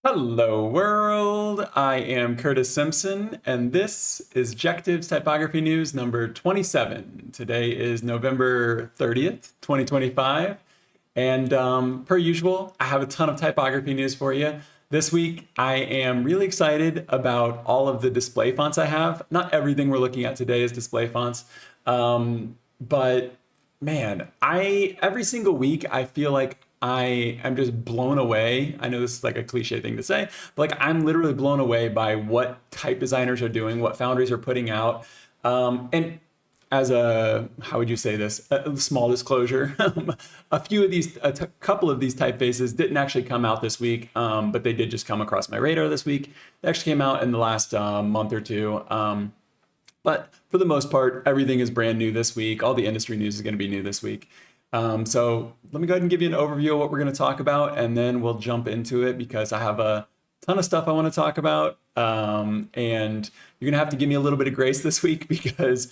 Hello world, I am Curtis Simpson and this is Jectives Typography News number 27. Today is November 30th, 2025 and per usual, I have a ton of typography news for you. This week, I am really excited about all of the display fonts I have. Not everything we're looking at today is display fonts, but man, every single week I feel like I am just blown away. I know this is like a cliche thing to say, but like I'm literally blown away by what type designers are doing, what foundries are putting out. And as a, how would you say this? A small disclosure, a couple of these typefaces didn't actually come out this week, but they did just come across my radar this week. They actually came out in the last month or two. But for the most part, everything is brand new this week. All the industry news is going to be new this week. So let me go ahead and give you an overview of what we're going to talk about, and then we'll jump into it because I have a ton of stuff I want to talk about. And you're going to have to give me a little bit of grace this week because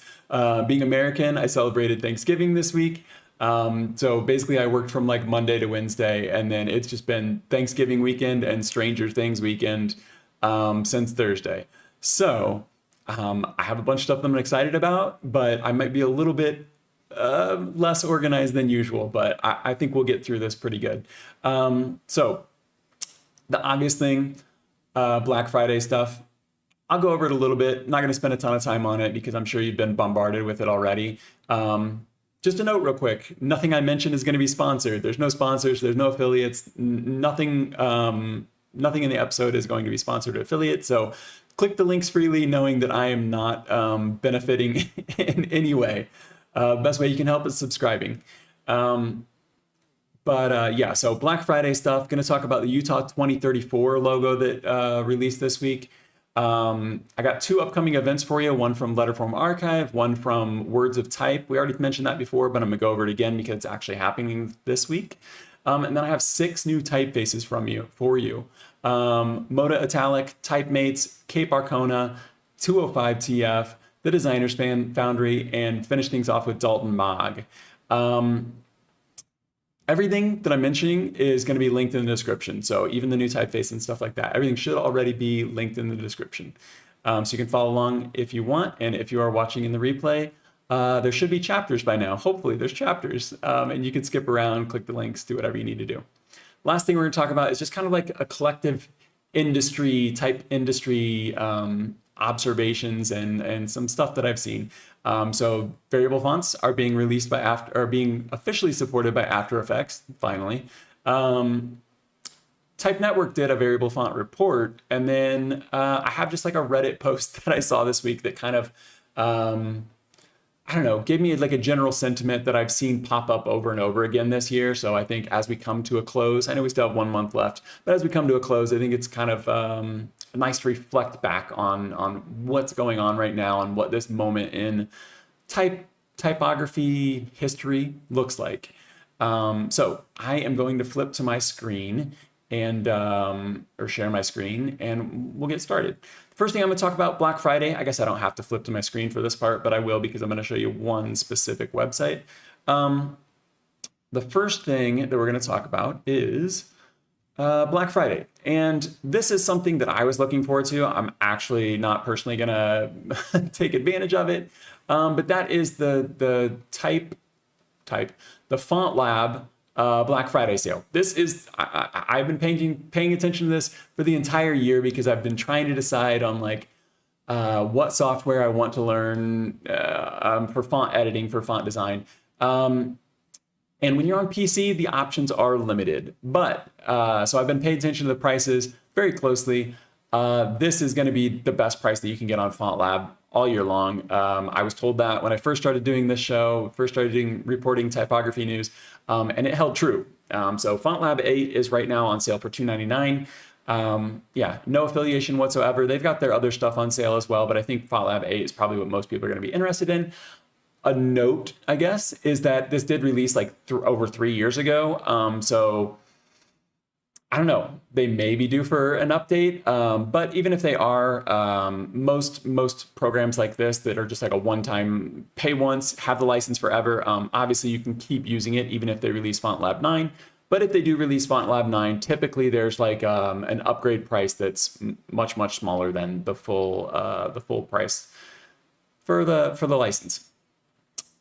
being American, I celebrated Thanksgiving this week. So basically I worked from like Monday to Wednesday, and then it's just been Thanksgiving weekend and Stranger Things weekend since Thursday. So I have a bunch of stuff that I'm excited about, but I might be a little bit less organized than usual, but I think we'll get through this pretty good. So the obvious thing, Black Friday stuff, I'll go over it a little bit. Not going to spend a ton of time on it because I'm sure you've been bombarded with it already. Just a note real quick, nothing I mentioned is going to be sponsored. There's no sponsors, there's no affiliates, nothing in the episode is going to be sponsored or affiliate. So click the links freely knowing that I am not benefiting in any way. Best way you can help is subscribing. Yeah, so Black Friday stuff, going to talk about the Utah 2034 logo that released this week. I got two upcoming events for you, one from Letterform Archive, one from Words of Type. We already mentioned that before, but I'm going to go over it again because it's actually happening this week. And then I have 6 new typefaces for you. Mota Italic, TypeMates, Cape Arcona, 205 TF, the Designers Foundry, and finish things off with Dalton Maag. Everything that I'm mentioning is going to be linked in the description. So even the new typeface and stuff like that, everything should already be linked in the description. So you can follow along if you want. And if you are watching in the replay, there should be chapters by now. Hopefully there's chapters, and you can skip around, click the links, do whatever you need to do. Last thing we're going to talk about is just kind of like a collective industry observations and some stuff that I've seen. So variable fonts are being released are being officially supported by After Effects, finally. Type Network did a variable font report, and then I have just like a Reddit post that I saw this week that kind of I don't know, gave me like a general sentiment that I've seen pop up over and over again this year. So I think as we come to a close, I know we still have 1 month left, but as we come to a close, I think it's kind of nice to reflect back on what's going on right now and what this moment in typography history looks like. So I am going to flip to my screen and or share my screen, and we'll get started. First thing I'm going to talk about, Black Friday. I guess I don't have to flip to my screen for this part, but I will because I'm going to show you one specific website. The first thing that we're going to talk about is Black Friday. And this is something that I was looking forward to. I'm actually not personally going to take advantage of it, but that is the Font Lab Black Friday sale. This is, I've been paying attention to this for the entire year because I've been trying to decide on like what software I want to learn for font editing, for font design. And when you're on PC, the options are limited. But so I've been paying attention to the prices very closely. This is going to be the best price that you can get on Font Lab all year long. I was told that when I first started doing this show, reporting typography news, and it held true. So Font Lab 8 is right now on sale for $2.99. Yeah, no affiliation whatsoever. They've got their other stuff on sale as well, but I think Font Lab 8 is probably what most people are going to be interested in. A note, I guess, is that this did release like over 3 years ago. So I don't know, they may be due for an update, but even if they are, most programs like this that are just like a one-time pay once, have the license forever. Obviously, you can keep using it even if they release Font Lab 9. But if they do release Font Lab 9, typically there's like an upgrade price that's much, much smaller than the full price for the license.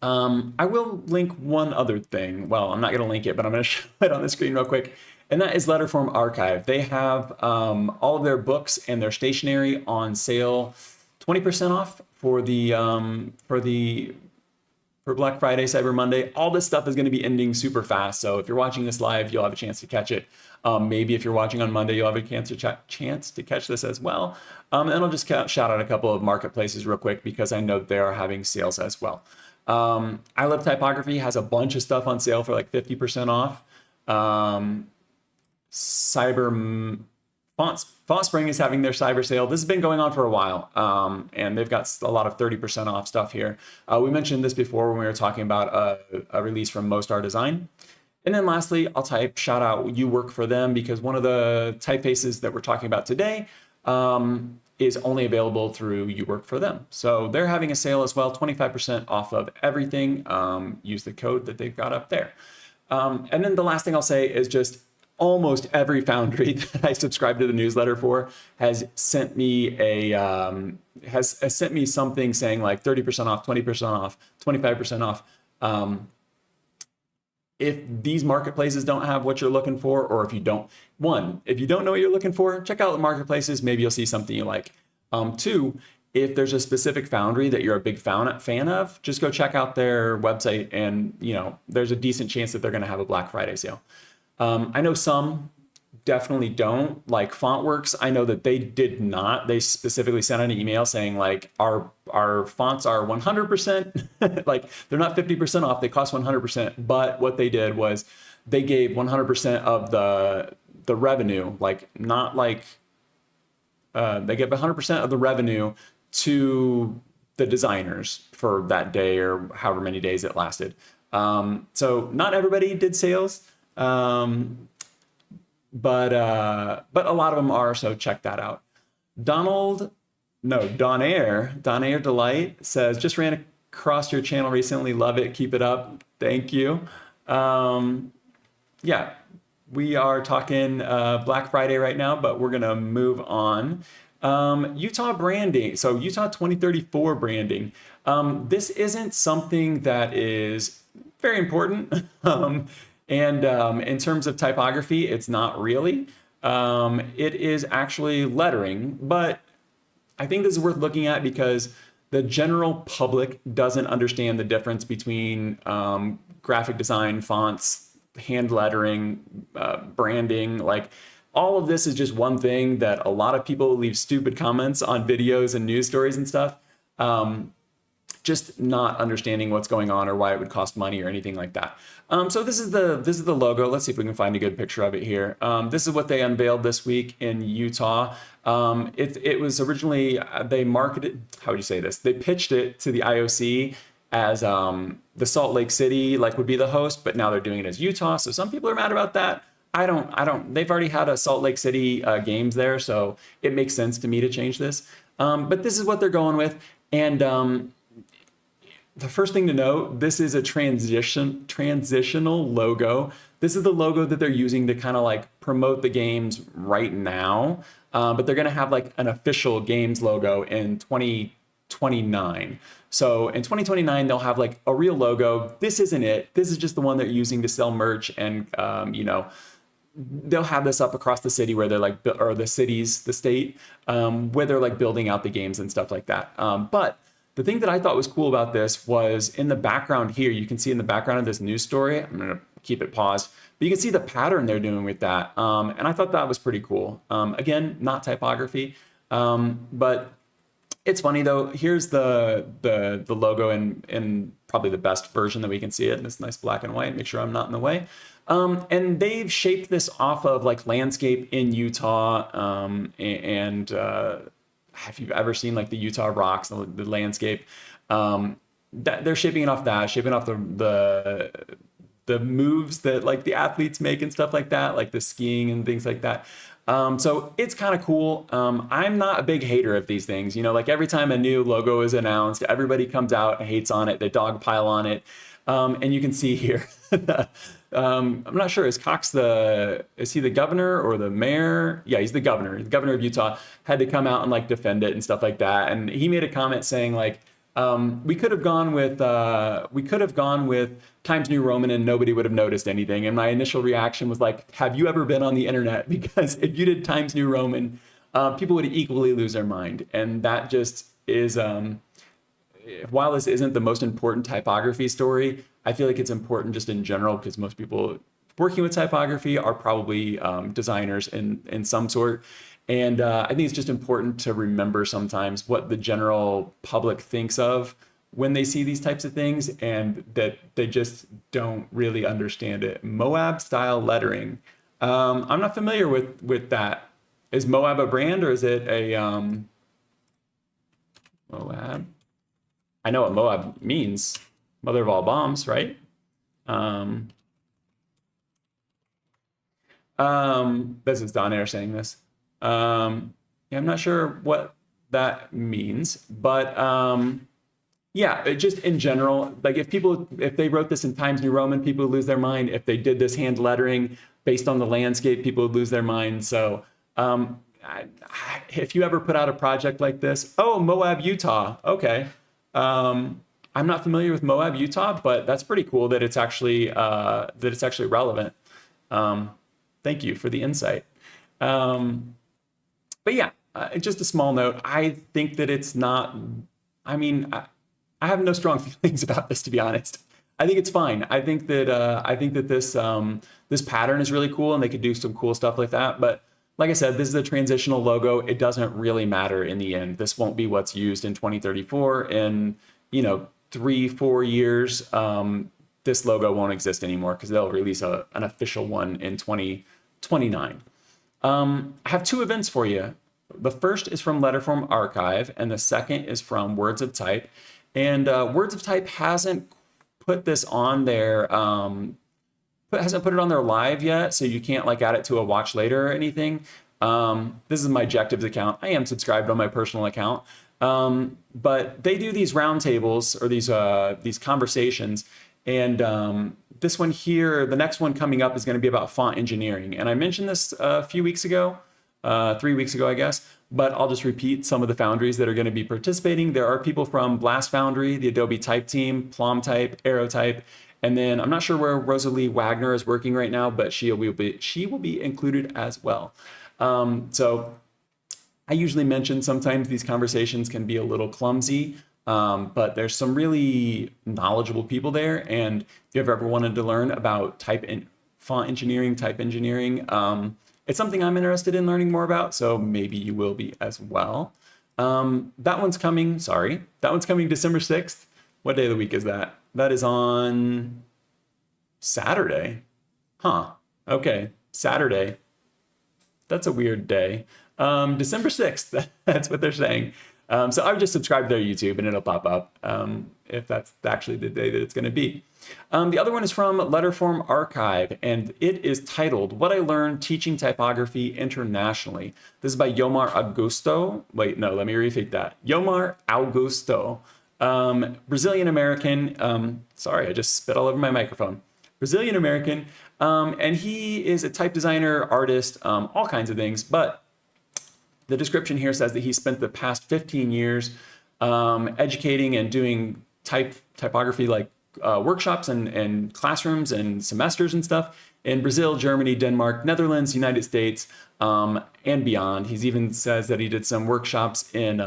I will link one other thing. Well, I'm not going to link it, but I'm going to show it on the screen real quick. And that is Letterform Archive. They have all of their books and their stationery on sale, 20% off for Black Friday, Cyber Monday. All this stuff is going to be ending super fast. So if you're watching this live, you'll have a chance to catch it. Maybe if you're watching on Monday, you'll have a chance to catch this as well. And I'll just shout out a couple of marketplaces real quick because I know they are having sales as well. I Love Typography has a bunch of stuff on sale for like 50% off. Font Spring is having their cyber sale. This has been going on for a while, and they've got a lot of 30% off stuff here. We mentioned this before when we were talking about a release from Mostar Design. And then lastly, I'll shout out You Work for Them, because one of the typefaces that we're talking about today is only available through You Work for Them. So they're having a sale as well, 25% off of everything. Use the code that they've got up there. And then the last thing I'll say is just almost every foundry that I subscribe to the newsletter for has sent me sent me something saying like 30% off, 20% off, 25% off. If these marketplaces don't have what you're looking for, or if you don't know what you're looking for, check out the marketplaces. Maybe you'll see something you like. Two, if there's a specific foundry that you're a big fan of, just go check out their website, and there's a decent chance that they're going to have a Black Friday sale. I know some definitely don't, like Fontworks. I know that they did not. They specifically sent out an email saying like our fonts are 100%, like they're not 50% off. They cost 100%. But what they did was they gave 100% of the revenue, like not like they give 100% of the revenue to the designers for that day or however many days it lasted. So not everybody did sales. But a lot of them are, so check that out. Donair Delight says, just ran across your channel recently, love it, keep it up, thank you. Yeah, we are talking Black Friday right now, but we're gonna move on. Utah branding, so Utah 2034 branding. This isn't something that is very important. And in terms of typography, it's not really. It is actually lettering, but I think this is worth looking at because the general public doesn't understand the difference between graphic design, fonts, hand lettering, branding. Like all of this is just one thing that a lot of people leave stupid comments on videos and news stories and stuff. Just not understanding what's going on or why it would cost money or anything like that. So this is the logo. Let's see if we can find a good picture of it here. This is what they unveiled this week in Utah. It was originally, they marketed, how would you say this? They pitched it to the IOC as the Salt Lake City would be the host, but now they're doing it as Utah. So some people are mad about that. They've already had a Salt Lake City games there, so it makes sense to me to change this. But this is what they're going with. And the first thing to note, this is a transitional logo. This is the logo that they're using to kind of promote the games right now. But they're going to have an official games logo in 2029. So in 2029, they'll have a real logo. This isn't it. This is just the one they're using to sell merch. And, they'll have this up across the city where they're or the state, where they're building out the games and stuff like that. But the thing that I thought was cool about this was in the background here, you can see in the background of this news story, I'm going to keep it paused, but you can see the pattern they're doing with that. And I thought that was pretty cool. Again, not typography, but it's funny though. Here's the logo in probably the best version that we can see it. And it's nice black and white, make sure I'm not in the way. And they've shaped this off of landscape in Utah, if you've ever seen the Utah rocks, the landscape, that they're shaping it off the moves that the athletes make and stuff like that, the skiing and things like that. So it's kind of cool. I'm not a big hater of these things, every time a new logo is announced, everybody comes out and hates on it, they dogpile on it. And you can see here, I'm not sure, is he the governor or the mayor? Yeah, he's the governor. The governor of Utah had to come out and like defend it and stuff like that. And he made a comment saying like, we could have gone with Times New Roman and nobody would have noticed anything. And my initial reaction was like, have you ever been on the internet? Because if you did Times New Roman, people would equally lose their mind. And that just is, while this isn't the most important typography story, I feel like it's important just in general because most people working with typography are probably designers in some sort. And I think it's just important to remember sometimes what the general public thinks of when they see these types of things and that they just don't really understand it. Moab style lettering. I'm not familiar with that. Is Moab a brand or is it a Moab? I know what Moab means. Mother of all bombs, right? This is Don Air saying this. Yeah, I'm not sure what that means, but yeah, it just in general, like if they wrote this in Times New Roman, people would lose their mind. If they did this hand lettering based on the landscape, people would lose their mind. So if you ever put out a project like this, oh, Moab, Utah, okay. I'm not familiar with Moab, Utah, but that's pretty cool that it's actually relevant. Thank you for the insight. But yeah, just a small note. I think that it's not, I mean, I have no strong feelings about this, to be honest. I think it's fine. I think that this pattern is really cool and they could do some cool stuff like that. But like I said, this is a transitional logo. It doesn't really matter in the end. This won't be what's used in 2034. In, 3-4 years, this logo won't exist anymore because they'll release an official one in 2029. I have two events for you. The first is from Letterform Archive, and the second is from Words of Type. And Words of Type hasn't put this on their hasn't put it on their live yet, so you can't like add it to a watch later or anything. This is my Jectives account. I am subscribed on my personal account, but they do these roundtables or these conversations, and this one here, the next one coming up is going to be about font engineering. And I mentioned this a few weeks ago, 3 weeks ago, I guess, but I'll just repeat some of the foundries that are going to be participating. There are people from Blast Foundry, the Adobe Type team, Plum Type, Aerotype, and then I'm not sure where Rosalie Wagner is working right now, but she will be included as well. So I usually mention sometimes these conversations can be a little clumsy, but there's some really knowledgeable people there. And if you've ever wanted to learn about font engineering, type engineering, it's something I'm interested in learning more about. So maybe you will be as well. That one's coming December 6th. What day of the week is that? That is on Saturday. Huh. Okay. Saturday. That's a weird day. December 6th. That's what they're saying. So I would just subscribe to their YouTube and it'll pop up if that's actually the day that it's going to be. The other one is from Letterform Archive, and it is titled What I Learned Teaching Typography Internationally. This is by Yomar Augusto. Wait, no, let me repeat that. Yomar Augusto. Brazilian American. Sorry, I just spit all over my microphone. Brazilian American. And he is a type designer, artist, all kinds of things. But the description here says that he spent the past 15 years educating and doing typography like workshops and classrooms and semesters and stuff in Brazil, Germany, Denmark, Netherlands, United States, and beyond. He's even says that he did some workshops in,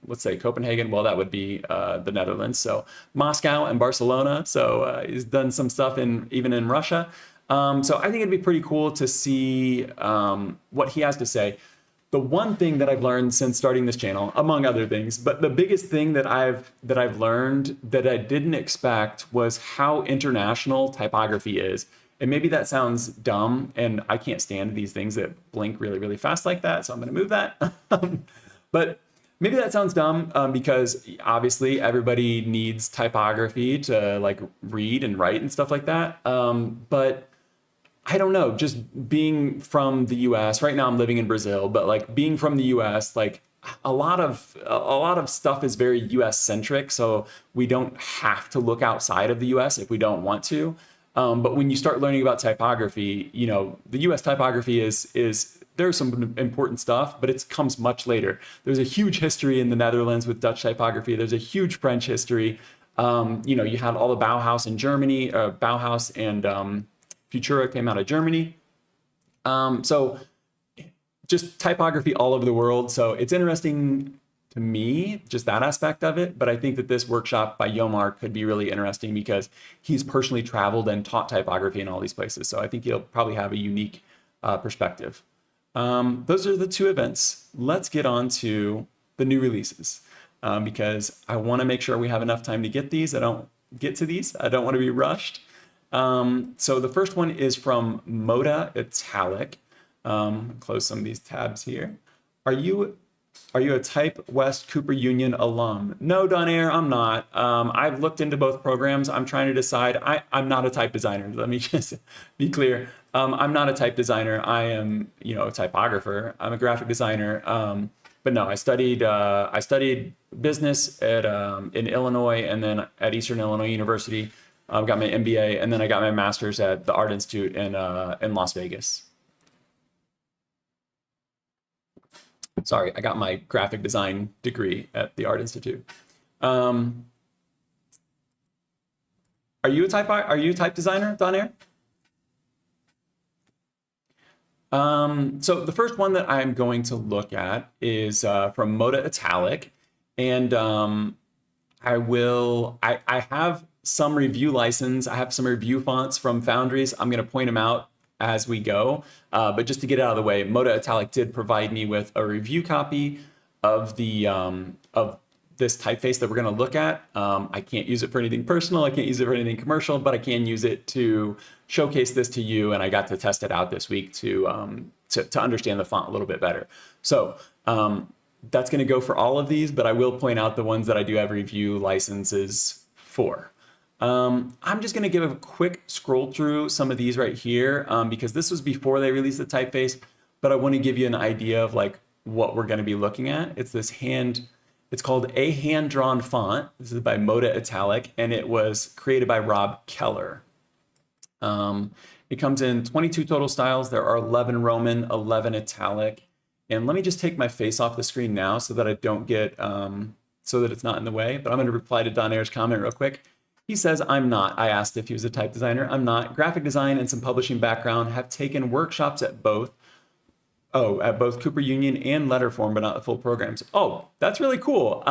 let's say Copenhagen. Well, that would be the Netherlands. So Moscow and Barcelona. So he's done some stuff even in Russia. So I think it'd be pretty cool to see what he has to say. The one thing that I've learned since starting this channel, among other things, but the biggest thing that I've learned that I didn't expect was how international typography is. And maybe that sounds dumb, and I can't stand these things that blink really, really fast like that, so I'm going to move that. But maybe that sounds dumb because obviously everybody needs typography to like read and write and stuff like that. But I don't know, just being from the US, right now I'm living in Brazil, but like being from the US, like a lot of stuff is very US centric, so we don't have to look outside of the US if we don't want to. But when you start learning about typography, the US typography is there's some important stuff, but it comes much later. There's a huge history in the Netherlands with Dutch typography. There's a huge French history. You had all the Bauhaus in Germany, Bauhaus and Futura came out of Germany. So just typography all over the world. So it's interesting to me, just that aspect of it. But I think that this workshop by Yomar could be really interesting because he's personally traveled and taught typography in all these places. So I think he'll probably have a unique perspective. Those are the two events. Let's get on to the new releases because I want to make sure we have enough time to get these. I don't get to these. I don't want to be rushed. So the first one is from Mota Italic. Close some of these tabs here. Are you a Type West Cooper Union alum? No, Donaire, I'm not. I've looked into both programs. I'm trying to decide. I'm not a type designer. Let me just be clear. I'm not a type designer. I am, a typographer. I'm a graphic designer. But no, I studied business at in Illinois and then at Eastern Illinois University. Got my MBA and then I got my master's at the Art Institute in Las Vegas. Sorry, I got my graphic design degree at the Art Institute. Are you a type designer, Donaire? So the first one that I'm going to look at is from Mota Italic, and I have some review license. I have some review fonts from Foundries. I'm going to point them out as we go, but just to get it out of the way, Mota Italic did provide me with a review copy of the of this typeface that we're going to look at. I can't use it for anything personal. I can't use it for anything commercial, but I can use it to showcase this to you. And I got to test it out this week to understand the font a little bit better. So that's going to go for all of these, but I will point out the ones that I do have review licenses for. I'm just going to give a quick scroll through some of these right here because this was before they released the typeface, but I want to give you an idea of like what we're going to be looking at. It's called A Hand-Drawn Font. This is by Mota Italic, and it was created by Rob Keller. It comes in 22 total styles. There are 11 Roman, 11 Italic. And let me just take my face off the screen now so that I don't get, so that it's not in the way. But I'm going to reply to Donaire's comment real quick. He says, I'm not. I asked if he was a type designer. I'm not. Graphic design and some publishing background. Have taken workshops at both. At both Cooper Union and Letterform, but not the full programs. Oh, that's really cool.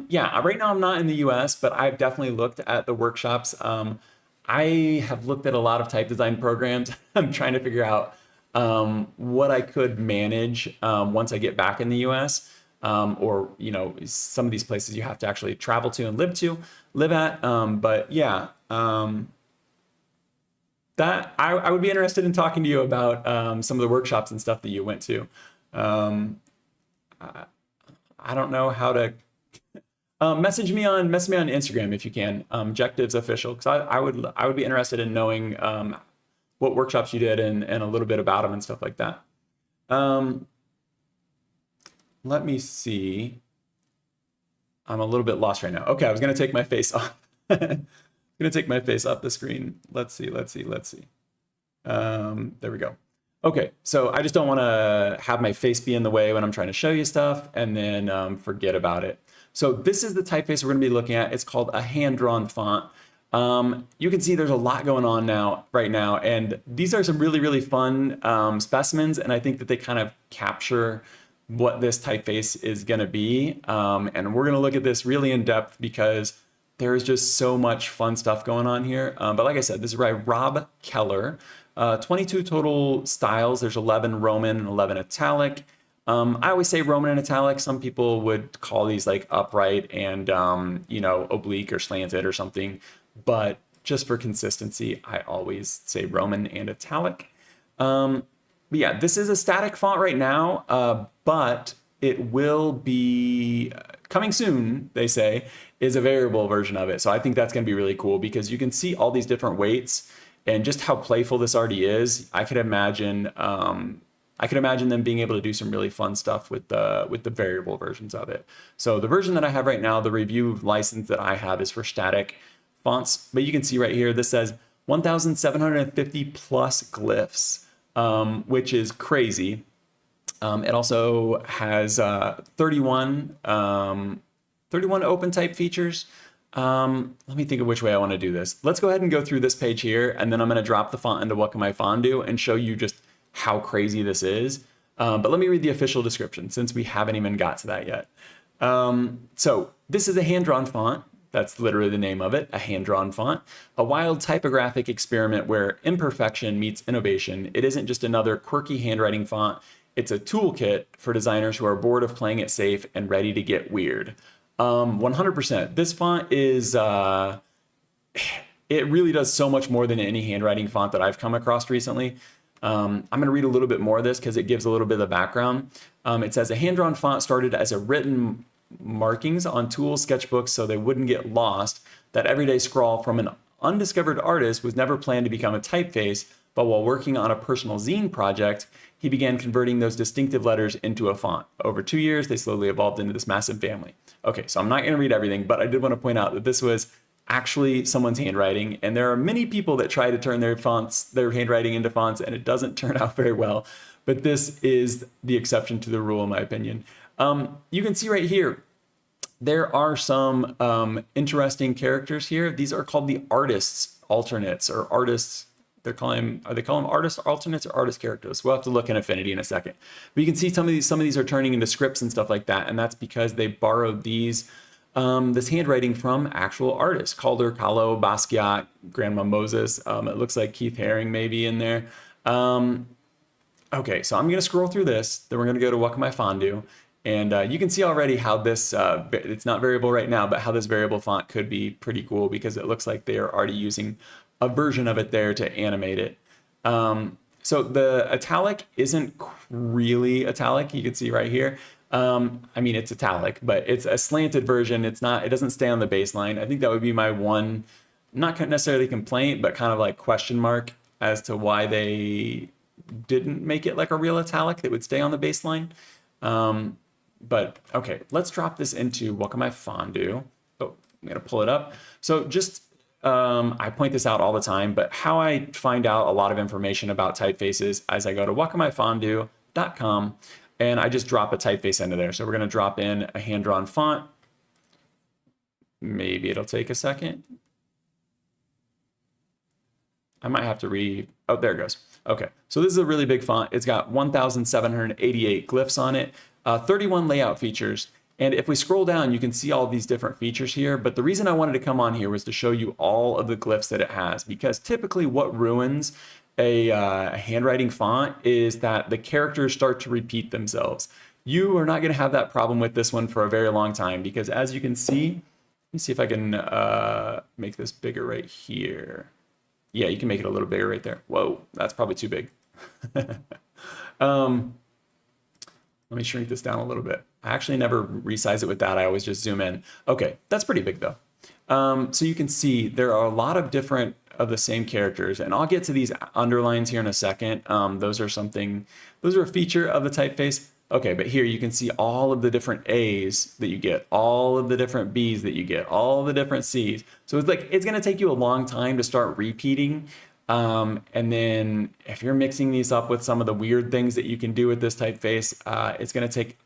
Yeah, right now I'm not in the US, but I've definitely looked at the workshops. I have looked at a lot of type design programs. I'm trying to figure out what I could manage once I get back in the US. Or, some of these places you have to actually travel to and live at. But yeah, that I would be interested in talking to you about some of the workshops and stuff that you went to. I don't know how to message me on Instagram if you can, Objectives Official, because I would be interested in knowing what workshops you did and a little bit about them and stuff like that. Let me see. I'm a little bit lost right now. Okay, I was going to take my face off. I'm going to take my face off the screen. Let's see. There we go. Okay, so I just don't want to have my face be in the way when I'm trying to show you stuff and then forget about it. So this is the typeface we're going to be looking at. It's called a hand-drawn font. You can see there's a lot going on right now, and these are some really, really fun specimens, and I think that they kind of capture what this typeface is going to be. And we're going to look at this really in depth because there's just so much fun stuff going on here. But like I said, this is by Rob Keller. 22 total styles. There's 11 Roman and 11 Italic. I always say Roman and Italic. Some people would call these like upright and, oblique or slanted or something. But just for consistency, I always say Roman and Italic. But yeah, this is a static font right now, but it will be coming soon, they say, is a variable version of it. So I think that's going to be really cool because you can see all these different weights and just how playful this already is. I could imagine, I could imagine them being able to do some really fun stuff with the variable versions of it. So the version that I have right now, the review license that I have is for static fonts, but you can see right here, this says 1,750 plus glyphs, which is crazy. It also has 31 open type features. Let me think of which way I want to do this. Let's go ahead and go through this page here, and then I'm going to drop the font into What Can My Font Do and show you just how crazy this is. But let me read the official description since we haven't even got to that yet. So this is a hand-drawn font. That's literally the name of it, a hand-drawn font. A wild typographic experiment where imperfection meets innovation. It isn't just another quirky handwriting font. It's a toolkit for designers who are bored of playing it safe and ready to get weird. 100%. This font is, it really does so much more than any handwriting font that I've come across recently. I'm going to read a little bit more of this because it gives a little bit of the background. It says a hand-drawn font started as a written markings on tools, sketchbooks, so they wouldn't get lost. That everyday scrawl from an undiscovered artist was never planned to become a typeface, but while working on a personal zine project, he began converting those distinctive letters into a font. Over 2 years, they slowly evolved into this massive family. Okay, so I'm not going to read everything, but I did want to point out that this was actually someone's handwriting, and there are many people that try to turn their handwriting into fonts, and it doesn't turn out very well. But this is the exception to the rule, in my opinion. You can see right here, there are some interesting characters here. These are called the artists alternates, or artists. Are they call them artist alternates or artist characters? We'll have to look in Affinity in a second. But you can see some of these are turning into scripts and stuff like that, and that's because they borrowed this handwriting from actual artists: Calder, Kahlo, Basquiat, Grandma Moses. It looks like Keith Haring maybe in there. Okay, so I'm going to scroll through this. Then we're going to go to What Can My Font Do? And you can see already how this, it's not variable right now, but how this variable font could be pretty cool because it looks like they are already using a version of it there to animate it. So the italic isn't really italic. You can see right here. I mean, it's italic, but it's a slanted version. It doesn't stay on the baseline. I think that would be my one, not necessarily complaint, but kind of like question mark as to why they didn't make it like a real italic that would stay on the baseline. But okay, let's drop this into What Can My Font Do? Oh, I'm gonna pull it up. So just, I point this out all the time, but how I find out a lot of information about typefaces as I go to whatcanmyfontdo.com and I just drop a typeface into there. So we're gonna drop in a hand-drawn font. Maybe it'll take a second. I might have to oh, there it goes. Okay, so this is a really big font. It's got 1,788 glyphs on it, 31 layout features. And if we scroll down, you can see all these different features here. But the reason I wanted to come on here was to show you all of the glyphs that it has, because typically what ruins a handwriting font is that the characters start to repeat themselves. You are not going to have that problem with this one for a very long time, because as you can see, let me see if I can make this bigger right here. Yeah, you can make it a little bigger right there. Whoa, that's probably too big. Let me shrink this down a little bit. I actually never resize it with that. I always just zoom in. Okay, that's pretty big though. So you can see there are a lot of different of the same characters, and I'll get to these underlines here in a second. Those are a feature of the typeface. Okay, but here you can see all of the different A's that you get, all of the different B's that you get, all the different C's. So it's gonna take you a long time to start repeating. And then if you're mixing these up with some of the weird things that you can do with this typeface, it's gonna take,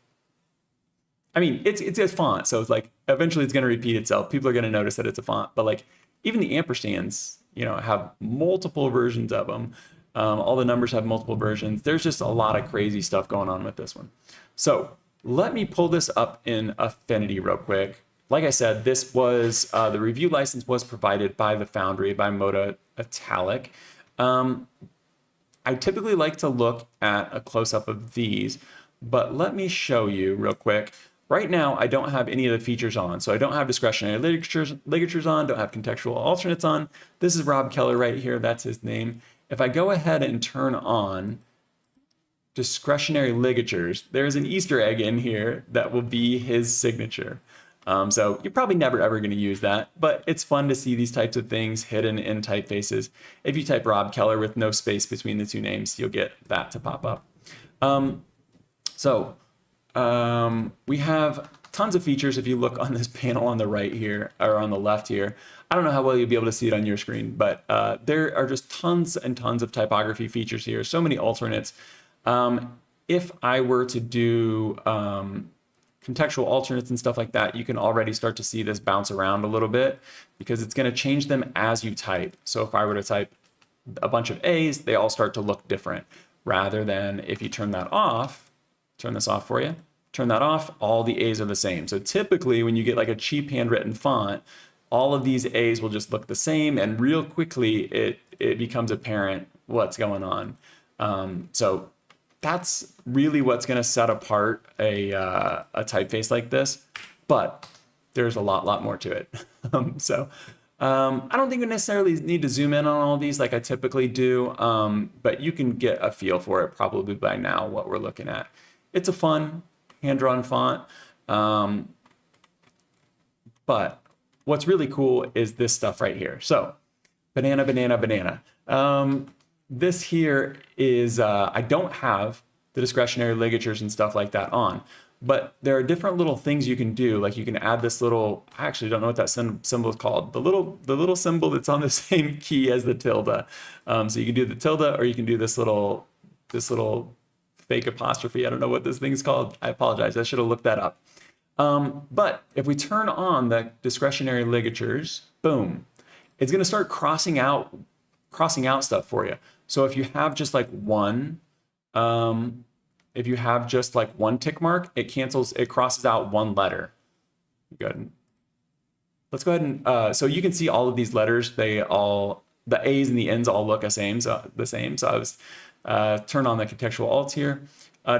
I mean, it's a font, so it's like, eventually it's gonna repeat itself. People are gonna notice that it's a font, but like even the ampersands, have multiple versions of them. All the numbers have multiple versions. There's just a lot of crazy stuff going on with this one. So let me pull this up in Affinity real quick. Like I said, this was, the review license was provided by the Foundry, by Mota Italic. I typically like to look at a close-up of these, but let me show you real quick. Right now, I don't have any of the features on. So I don't have discretionary ligatures on, don't have contextual alternates on. This is Rob Keller right here, that's his name. If I go ahead and turn on discretionary ligatures, there's an Easter egg in here that will be his signature. So you're probably never ever going to use that, but it's fun to see these types of things hidden in typefaces. If you type Rob Keller with no space between the two names, you'll get that to pop up. We have tons of features. If you look on this panel on the right here, or on the left here, I don't know how well you'll be able to see it on your screen, but there are just tons and tons of typography features here. So many alternates. If I were to do contextual alternates and stuff like that, you can already start to see this bounce around a little bit because it's going to change them as you type. So if I were to type a bunch of A's, they all start to look different, rather than if you turn that off, turn this off for you, turn that off, all the A's are the same. So typically when you get like a cheap handwritten font, all of these A's will just look the same, and real quickly it becomes apparent what's going on. So that's really what's going to set apart a typeface like this, but there's a lot more to it. I don't think we necessarily need to zoom in on all these like I typically do, but you can get a feel for it probably by now what we're looking at. It's a fun hand-drawn font, but what's really cool is this stuff right here. So banana, banana, banana. This here is, I don't have the discretionary ligatures and stuff like that on, but there are different little things you can do. Like you can add this little, I actually don't know what that symbol is called. The little symbol that's on the same key as the tilde. So you can do the tilde, or you can do this little fake apostrophe. I don't know what this thing is called. I apologize. I should have looked that up. But if we turn on the discretionary ligatures, boom, it's going to start crossing out stuff for you. So if you have just like one, if you have just like one tick mark, it crosses out one letter. Good. Let's go ahead and, so you can see all of these letters, the A's and the N's all look the same. So I was, turn on the contextual alts here.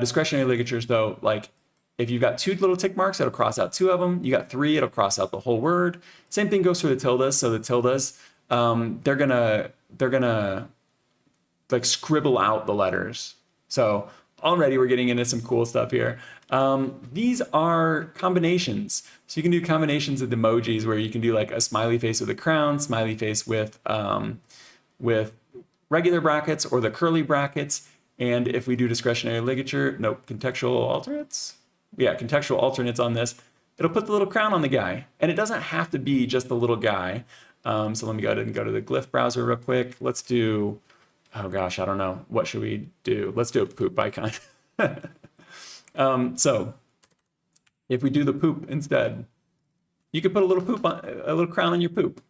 Discretionary ligatures though, like if you've got two little tick marks, it'll cross out two of them. You got three, it'll cross out the whole word. Same thing goes for the tildes. So the tildes, they're gonna like scribble out the letters. So already we're getting into some cool stuff here. These are combinations. So you can do combinations of emojis where you can do like a smiley face with a crown, smiley face with regular brackets or the curly brackets. And if we do discretionary ligature, nope, contextual alternates. Yeah, contextual alternates on this. It'll put the little crown on the guy. And it doesn't have to be just the little guy. So let me go ahead and go to the glyph browser real quick. Let's do, oh gosh, I don't know. What should we do? Let's do a poop icon. So if we do the poop instead, you could put a little crown on your poop.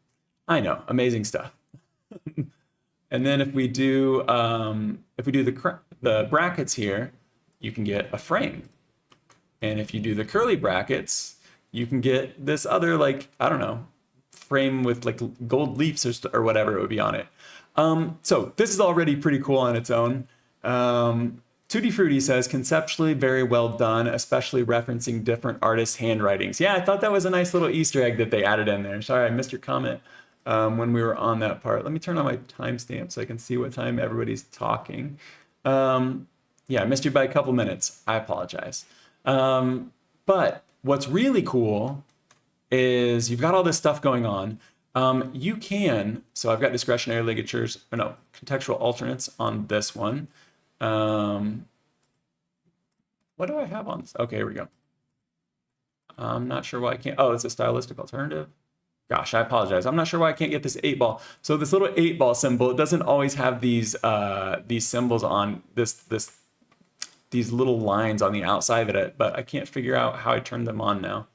I know, amazing stuff. And then if we do the brackets here, you can get a frame. And if you do the curly brackets, you can get this other, like, I don't know, frame with like gold leaves or whatever it would be on it. So this is already pretty cool on its own. Tutti Frutti says, conceptually very well done, especially referencing different artists' handwritings. Yeah, I thought that was a nice little Easter egg that they added in there. Sorry, I missed your comment when we were on that part. Let me turn on my timestamp so I can see what time everybody's talking. Yeah, I missed you by a couple minutes. I apologize. But what's really cool is you've got all this stuff going on. You can, so I've got discretionary ligatures, or no, contextual alternates on this one. What do I have on this? Okay, here we go. I'm not sure why I can't, oh, it's a stylistic alternative. Gosh, I apologize. I'm not sure why I can't get this 8-ball. So this little 8-ball symbol, it doesn't always have these symbols on these little lines on the outside of it, but I can't figure out how I turned them on now.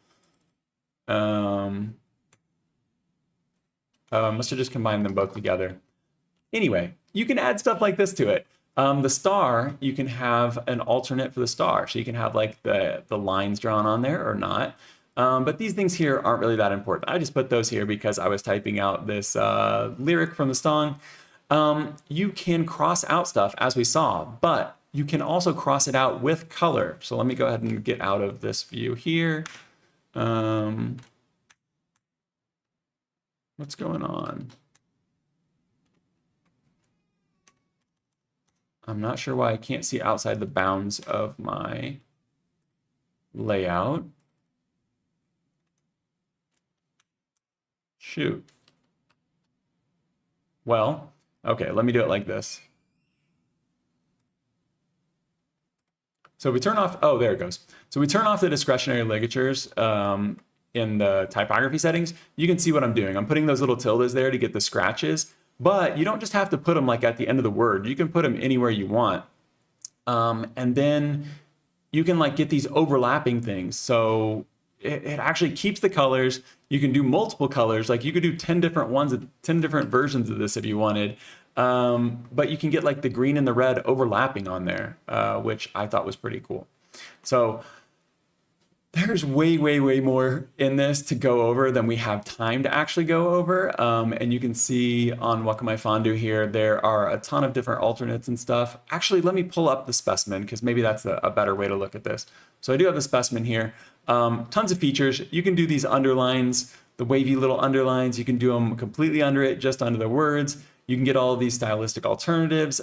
Must have just combined them both together. Anyway, you can add stuff like this to it. The star, you can have an alternate for the star. So you can have like the lines drawn on there or not. But these things here aren't really that important. I just put those here because I was typing out this lyric from the song. You can cross out stuff as we saw, but you can also cross it out with color. So let me go ahead and get out of this view here. What's going on? I'm not sure why I can't see outside the bounds of my layout. Shoot. Well, okay, let me do it like this. So we turn off, oh, there it goes. So we turn off the discretionary ligatures in the typography settings. You can see what I'm doing. I'm putting those little tildes there to get the scratches, but you don't just have to put them like at the end of the word. You can put them anywhere you want. And then you can like get these overlapping things. So it actually keeps the colors. You can do multiple colors. Like you could do 10 different ones, 10 different versions of this if you wanted. But you can get like the green and the red overlapping on there, which I thought was pretty cool. So there's way, way, way more in this to go over than we have time to actually go over. And you can see on Weymann Foundry here, there are a ton of different alternates and stuff. Actually, let me pull up the specimen because maybe that's a better way to look at this. So I do have the specimen here. Tons of features. You can do these underlines, the wavy little underlines. You can do them completely under it, just under the words. You can get all of these stylistic alternatives.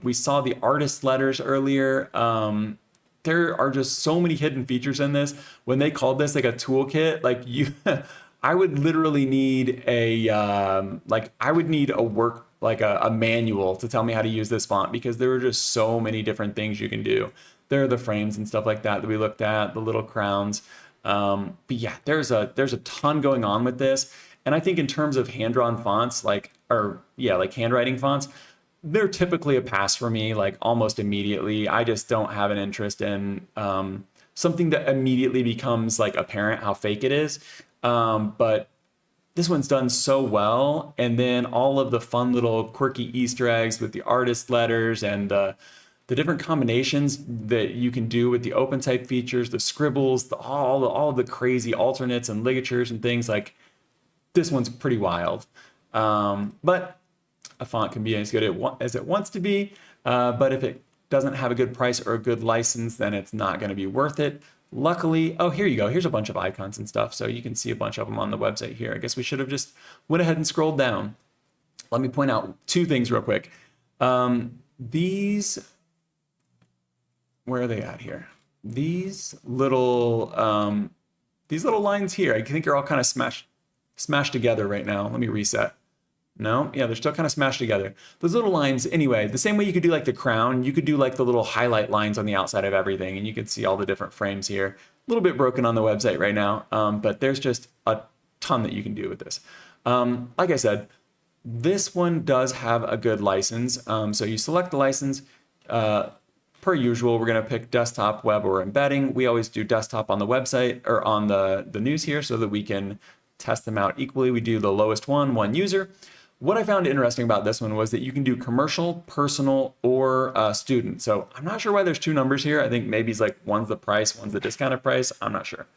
We saw the artist letters earlier. There are just so many hidden features in this. When they called this like a toolkit, like I would literally need I would need a work, like a manual to tell me how to use this font, because there are just so many different things you can do. There are the frames and stuff like that we looked at, the little crowns. But yeah, there's a ton going on with this. And I think in terms of hand-drawn fonts, like handwriting fonts, they're typically a pass for me, like almost immediately. I just don't have an interest in something that immediately becomes like apparent how fake it is. But this one's done so well. And then all of the fun little quirky Easter eggs with the artist letters and the different combinations that you can do with the open type features, the scribbles, all of the crazy alternates and ligatures and things, like this one's pretty wild. But a font can be as good as it wants to be, but if it doesn't have a good price or a good license, then it's not going to be worth it. Luckily, oh, here you go. Here's a bunch of icons and stuff, so you can see a bunch of them on the website here. I guess we should have just went ahead and scrolled down. Let me point out two things real quick. Where are they at here? These little lines here, I think are all kind of smashed together right now. Let me reset. No, yeah, they're still kind of smashed together. Those little lines, anyway, the same way you could do like the crown, you could do like the little highlight lines on the outside of everything, and you can see all the different frames here. A little bit broken on the website right now, but there's just a ton that you can do with this. Like I said, this one does have a good license. So you select the license. Per usual, we're going to pick desktop, web, or embedding. We always do desktop on the website or on the news here so that we can test them out equally. We do the lowest one user. What I found interesting about this one was that you can do commercial, personal, or student. So I'm not sure why there's two numbers here. I think maybe it's like one's the price, one's the discounted price. I'm not sure.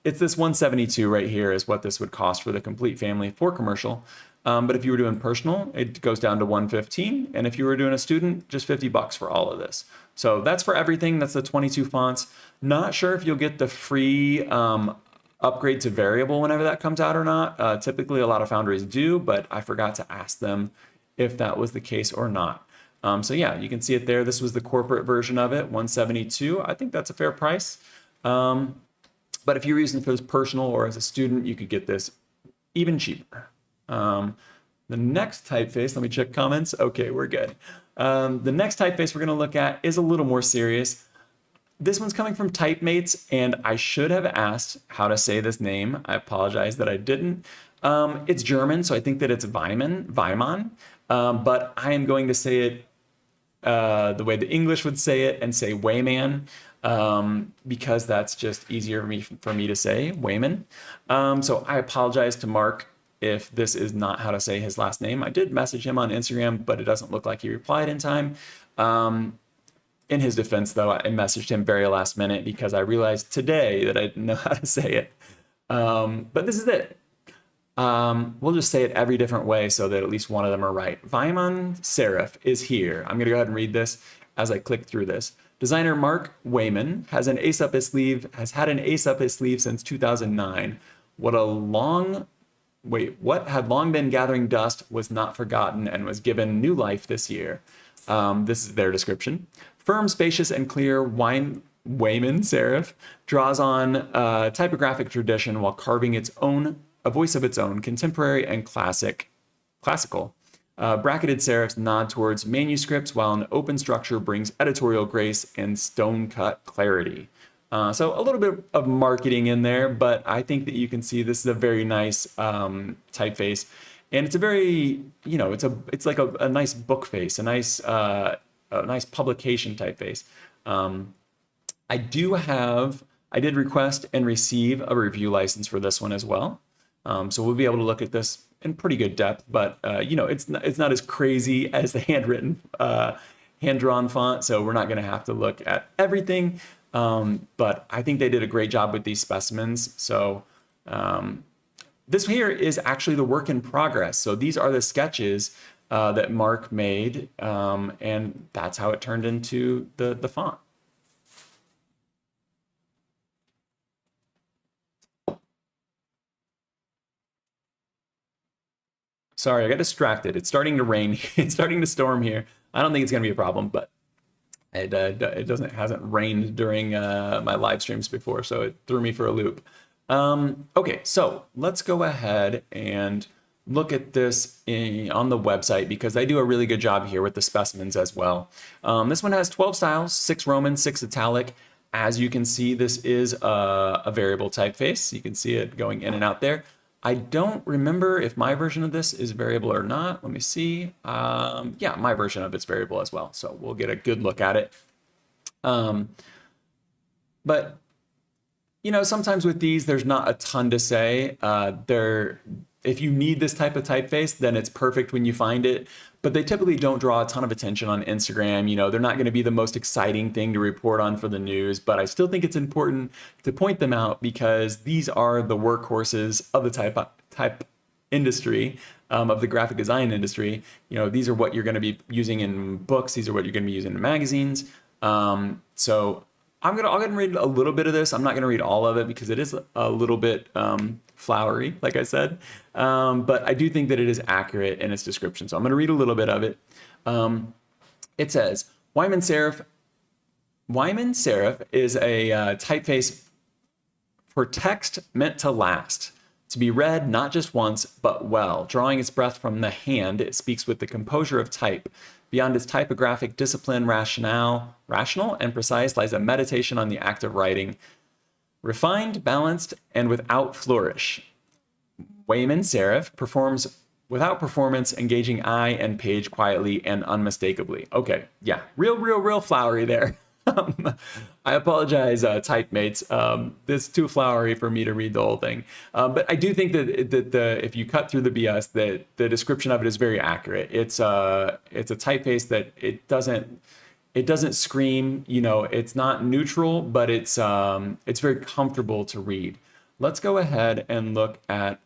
It's this 172 right here is what this would cost for the complete family for commercial. But if you were doing personal, it goes down to 115. And if you were doing a student, just $50 for all of this. So that's for everything. That's the 22 fonts. Not sure if you'll get the free upgrade to variable whenever that comes out or not. Typically a lot of foundries do, but I forgot to ask them if that was the case or not. So yeah, you can see it there. This was the corporate version of it, 172. I think that's a fair price. But if you're using it for this personal or as a student, you could get this even cheaper. The next typeface, let me check comments. Okay, we're good. The next typeface we're gonna look at is a little more serious. This one's coming from TypeMates, and I should have asked how to say this name. I apologize that I didn't. It's German, so I think that it's Weymann, but I am going to say it the way the English would say it and say Weymann, because that's just easier for me to say, Weymann. So I apologize to Mark if this is not how to say his last name. I did message him on Instagram, but it doesn't look like he replied in time. In his defense, though, I messaged him very last minute because I realized today that I didn't know how to say it. But this is it. We'll just say it every different way so that at least one of them are right. Weymann Serif is here. I'm going to go ahead and read this as I click through this. Designer Mark Weymann has had an ace up his sleeve since 2009. What had long been gathering dust was not forgotten and was given new life this year. This is their description. Firm, spacious, and clear, Weymann serif draws on typographic tradition while carving a voice of its own, contemporary and classical. Bracketed serifs nod towards manuscripts, while an open structure brings editorial grace and stone-cut clarity. So a little bit of marketing in there, but I think that you can see this is a very nice typeface, and it's a very, you know, it's like a nice book face, a nice publication typeface. I did request and receive a review license for this one as well. So we'll be able to look at this in pretty good depth, but you know, it's not as crazy as the handwritten, hand-drawn font, so we're not going to have to look at everything. But I think they did a great job with these specimens. So this here is actually the work in progress. So these are the sketches that Mark made, and that's how it turned into the font. Sorry, I got distracted. It's starting to rain. It's starting to storm here. I don't think it's going to be a problem, but it hasn't rained during my live streams before, so it threw me for a loop. Okay, so let's go ahead and look at this on the website, because they do a really good job here with the specimens as well. This one has 12 styles, 6 Roman, 6 Italic. As you can see, this is a variable typeface. You can see it going in and out there. I don't remember if my version of this is variable or not. Let me see. Yeah, my version of it's variable as well. So we'll get a good look at it. But, you know, sometimes with these, there's not a ton to say. If you need this type of typeface, then it's perfect when you find it. But they typically don't draw a ton of attention on Instagram. You know, they're not going to be the most exciting thing to report on for the news, but I still think it's important to point them out, because these are the workhorses of the type industry, of the graphic design industry. You know, these are what you're going to be using in books. These are what you're going to be using in magazines. So I'll go ahead and read a little bit of this. I'm not going to read all of it because it is a little bit flowery, like I said. But I do think that it is accurate in its description. So I'm going to read a little bit of it. It says, Weymann Serif is a typeface for text meant to last, to be read not just once, but well. Drawing its breath from the hand, it speaks with the composure of type. Beyond its typographic discipline, rational and precise, lies a meditation on the act of writing. Refined, balanced, and without flourish. Weymann Serif performs without performance, engaging eye and page quietly and unmistakably. Okay, yeah, real flowery there. I apologize, TypeMates. This is too flowery for me to read the whole thing. But I do think that if you cut through the BS, that the description of it is very accurate. It's a typeface that it doesn't scream. You know, it's not neutral, but it's very comfortable to read. Let's go ahead and look at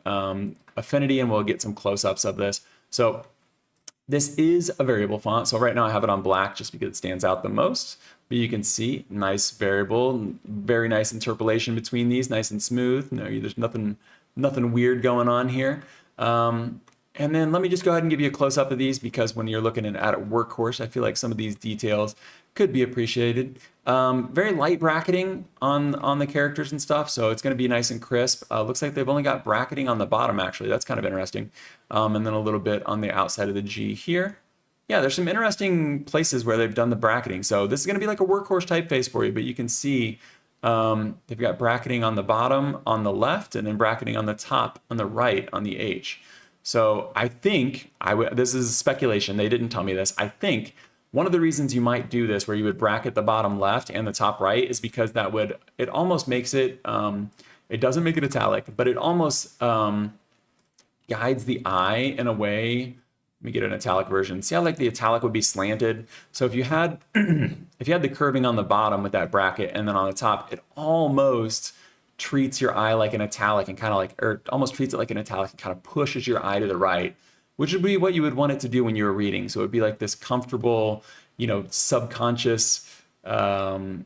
affinity, and we'll get some close-ups of this. So this is a variable font. So right now I have it on black just because it stands out the most. But you can see, nice variable, very nice interpolation between these, nice and smooth. No, there's nothing weird going on here. And then let me just go ahead and give you a close-up of these, because when you're looking at a workhorse, I feel like some of these details could be appreciated. Very light bracketing on the characters and stuff, so it's going to be nice and crisp. Looks like they've only got bracketing on the bottom, actually. That's kind of interesting. And then a little bit on the outside of the G here. Yeah, there's some interesting places where they've done the bracketing. So this is going to be like a workhorse typeface for you, but you can see they've got bracketing on the bottom on the left, and then bracketing on the top on the right on the H. So I think, this is speculation, they didn't tell me this, I think one of the reasons you might do this, where you would bracket the bottom left and the top right, is because it almost makes it, it doesn't make it italic, but it almost guides the eye in a way. Let me get an italic version. See how like the italic would be slanted? So if you had the curving on the bottom with that bracket, and then on the top, it almost treats your eye like an italic, and kind of like, or almost treats it like an italic and kind of pushes your eye to the right, which would be what you would want it to do when you were reading. So it would be like this comfortable, you know, subconscious nudge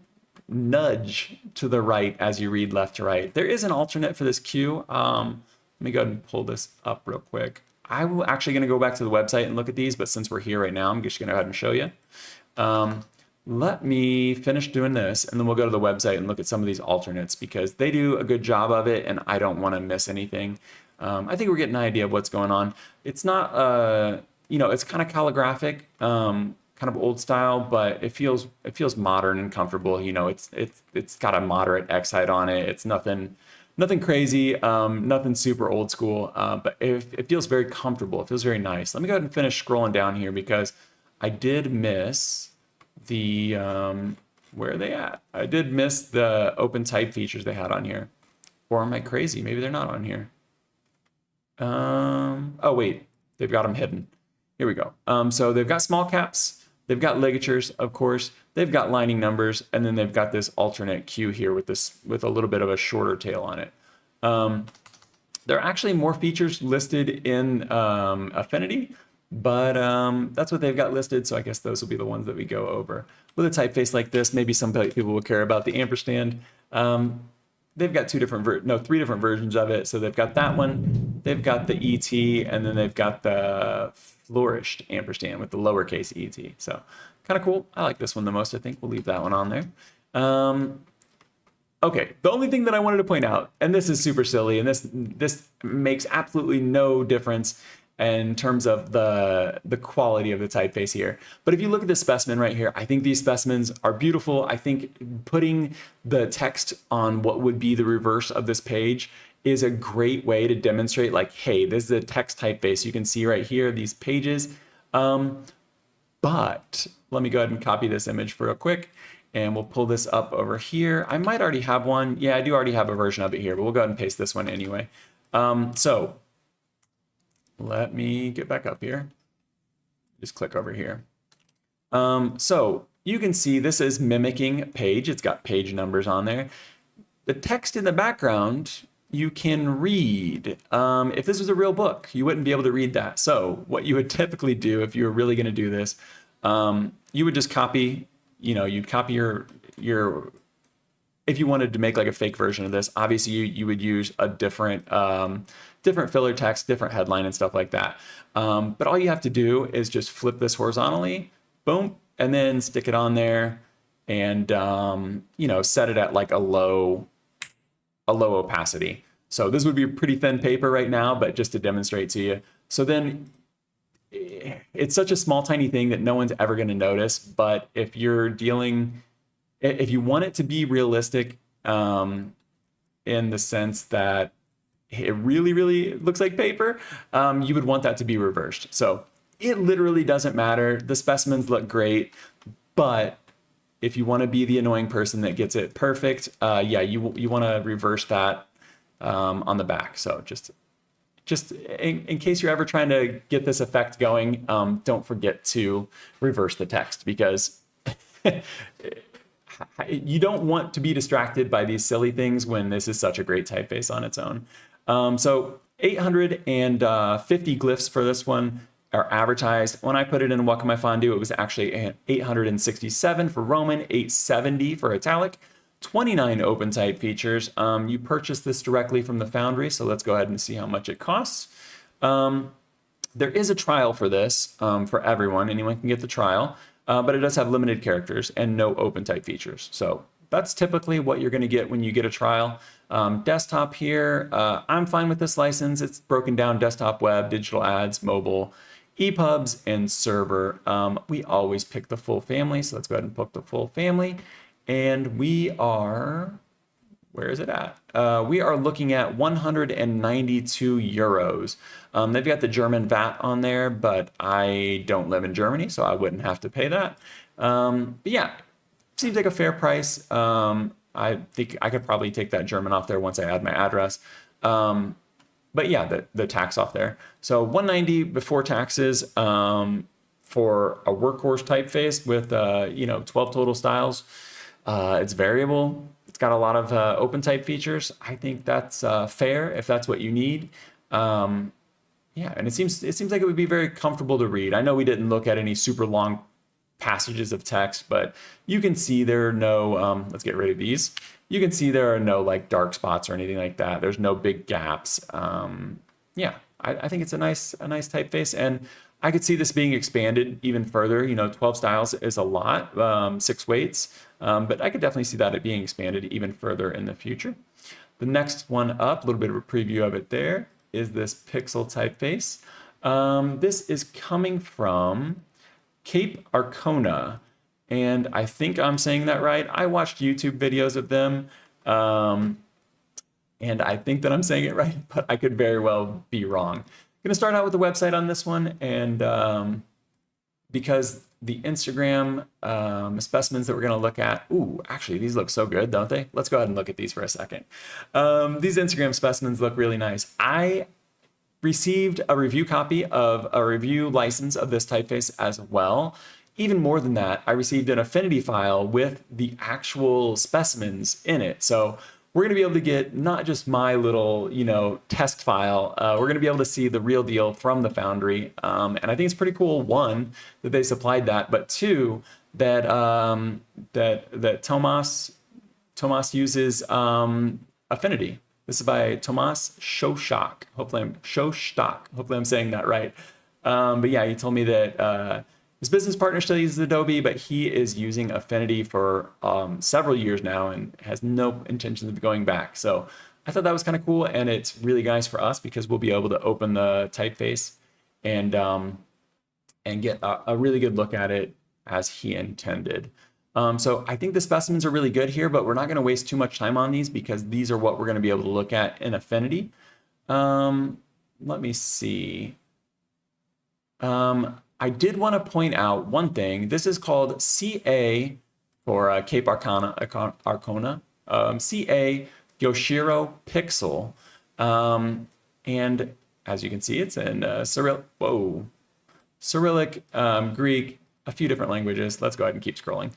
to the right as you read left to right. There is an alternate for this Q. Let me go ahead and pull this up real quick. I'm actually going to go back to the website and look at these, but since we're here right now, I'm just going to go ahead and show you. Let me finish doing this, and then we'll go to the website and look at some of these alternates, because they do a good job of it, and I don't want to miss anything. I think we're getting an idea of what's going on. It's not it's kind of calligraphic, kind of old style, but it feels modern and comfortable. It's got a moderate X height on it. It's nothing crazy, nothing super old school, but it feels very comfortable. It feels very nice. Let me go ahead and finish scrolling down here because I did miss the, where are they at? I did miss the open type features they had on here. Or am I crazy? Maybe they're not on here. Oh wait, they've got them hidden. Here we go. So they've got small caps, they've got ligatures, of course, they've got lining numbers, and then they've got this alternate Q here with a little bit of a shorter tail on it. There are actually more features listed in Affinity, but that's what they've got listed, so I guess those will be the ones that we go over. With a typeface like this, maybe some people will care about the ampersand. They've got three different versions of it. So they've got that one, they've got the ET, and then they've got the flourished ampersand with the lowercase et. So kind of cool. I like this one the most. I think we'll leave that one on there. Okay, the only thing that I wanted to point out, and this is super silly, and this makes absolutely no difference in terms of the quality of the typeface here. But if you look at this specimen right here, I think these specimens are beautiful. I think putting the text on what would be the reverse of this page is a great way to demonstrate, like, hey, this is a text typeface. You can see right here, these pages. But let me go ahead and copy this image for real quick, and we'll pull this up over here. I might already have one. Yeah, I do already have a version of it here, but we'll go ahead and paste this one anyway. So let me get back up here. Just click over here. So you can see this is mimicking page. It's got page numbers on there. The text in the background, you can read. If this was a real book, you wouldn't be able to read that. So what you would typically do if you were really going to do this, you would just copy, you'd copy your, if you wanted to make like a fake version of this, obviously you would use a different filler text, different headline and stuff like that. But all you have to do is just flip this horizontally, boom, and then stick it on there and, set it at like a low opacity. So this would be a pretty thin paper right now, but just to demonstrate to you. So then it's such a small, tiny thing that no one's ever going to notice. But if you want it to be realistic, in the sense that it really, really looks like paper, you would want that to be reversed. So it literally doesn't matter. The specimens look great, but if you want to be the annoying person that gets it perfect, yeah, you want to reverse that on the back. So just in case you're ever trying to get this effect going, don't forget to reverse the text, because you don't want to be distracted by these silly things when this is such a great typeface on its own. So 850 glyphs for this one are advertised. When I put it in Wacom Fondue, it was actually 867 for Roman, 870 for Italic, 29 open type features. You purchase this directly from the Foundry, so let's go ahead and see how much it costs. There is a trial for this for everyone. Anyone can get the trial, but it does have limited characters and no open type features. So that's typically what you're going to get when you get a trial. Desktop here, I'm fine with this license. It's broken down desktop, web, digital ads, mobile, EPUBs, and server. We always pick the full family, so let's go ahead and pick the full family. And we are, where is it at? We are looking at 192 euros. They've got the German VAT on there, but I don't live in Germany, so I wouldn't have to pay that. But yeah, seems like a fair price. I think I could probably take that German off there once I add my address. But yeah, the tax off there. So 190 before taxes for a workhorse typeface with 12 total styles. It's variable. It's got a lot of open type features. I think that's fair if that's what you need. Yeah, and it seems like it would be very comfortable to read. I know we didn't look at any super long passages of text, but you can see there are no, let's get rid of these. You can see there are no like dark spots or anything like that. There's no big gaps. Yeah, I think it's a nice typeface, and I could see this being expanded even further. 12 styles is a lot, 6 weights, but I could definitely see that it being expanded even further in the future. The next one up, a little bit of a preview of it there, is this Pixel typeface. This is coming from Cape Arcona, and I think I'm saying that right. I watched YouTube videos of them, and I think that I'm saying it right, but I could very well be wrong. I'm going to start out with the website on this one, and because the Instagram specimens that we're going to look at, ooh, actually, these look so good, don't they? Let's go ahead and look at these for a second. These Instagram specimens look really nice. I received a review copy of a review license of this typeface as well. Even more than that, I received an affinity file with the actual specimens in it. So we're going to be able to get not just my little, test file. We're going to be able to see the real deal from the Foundry. And I think it's pretty cool, one, that they supplied that, but two, that that Tomas uses affinity. This is by Tomas Shostak. Hopefully I'm saying that right. But yeah, he told me that his business partner still uses Adobe, but he is using Affinity for several years now and has no intentions of going back. So I thought that was kind of cool, and it's really nice for us because we'll be able to open the typeface and get a really good look at it as he intended. So I think the specimens are really good here, but we're not going to waste too much time on these because these are what we're going to be able to look at in Affinity. Let me see. I did want to point out one thing. This is called CA for Cape Arcona, CA Yoshiro Pixel. And as you can see, it's in Cyrillic, Greek, a few different languages. Let's go ahead and keep scrolling.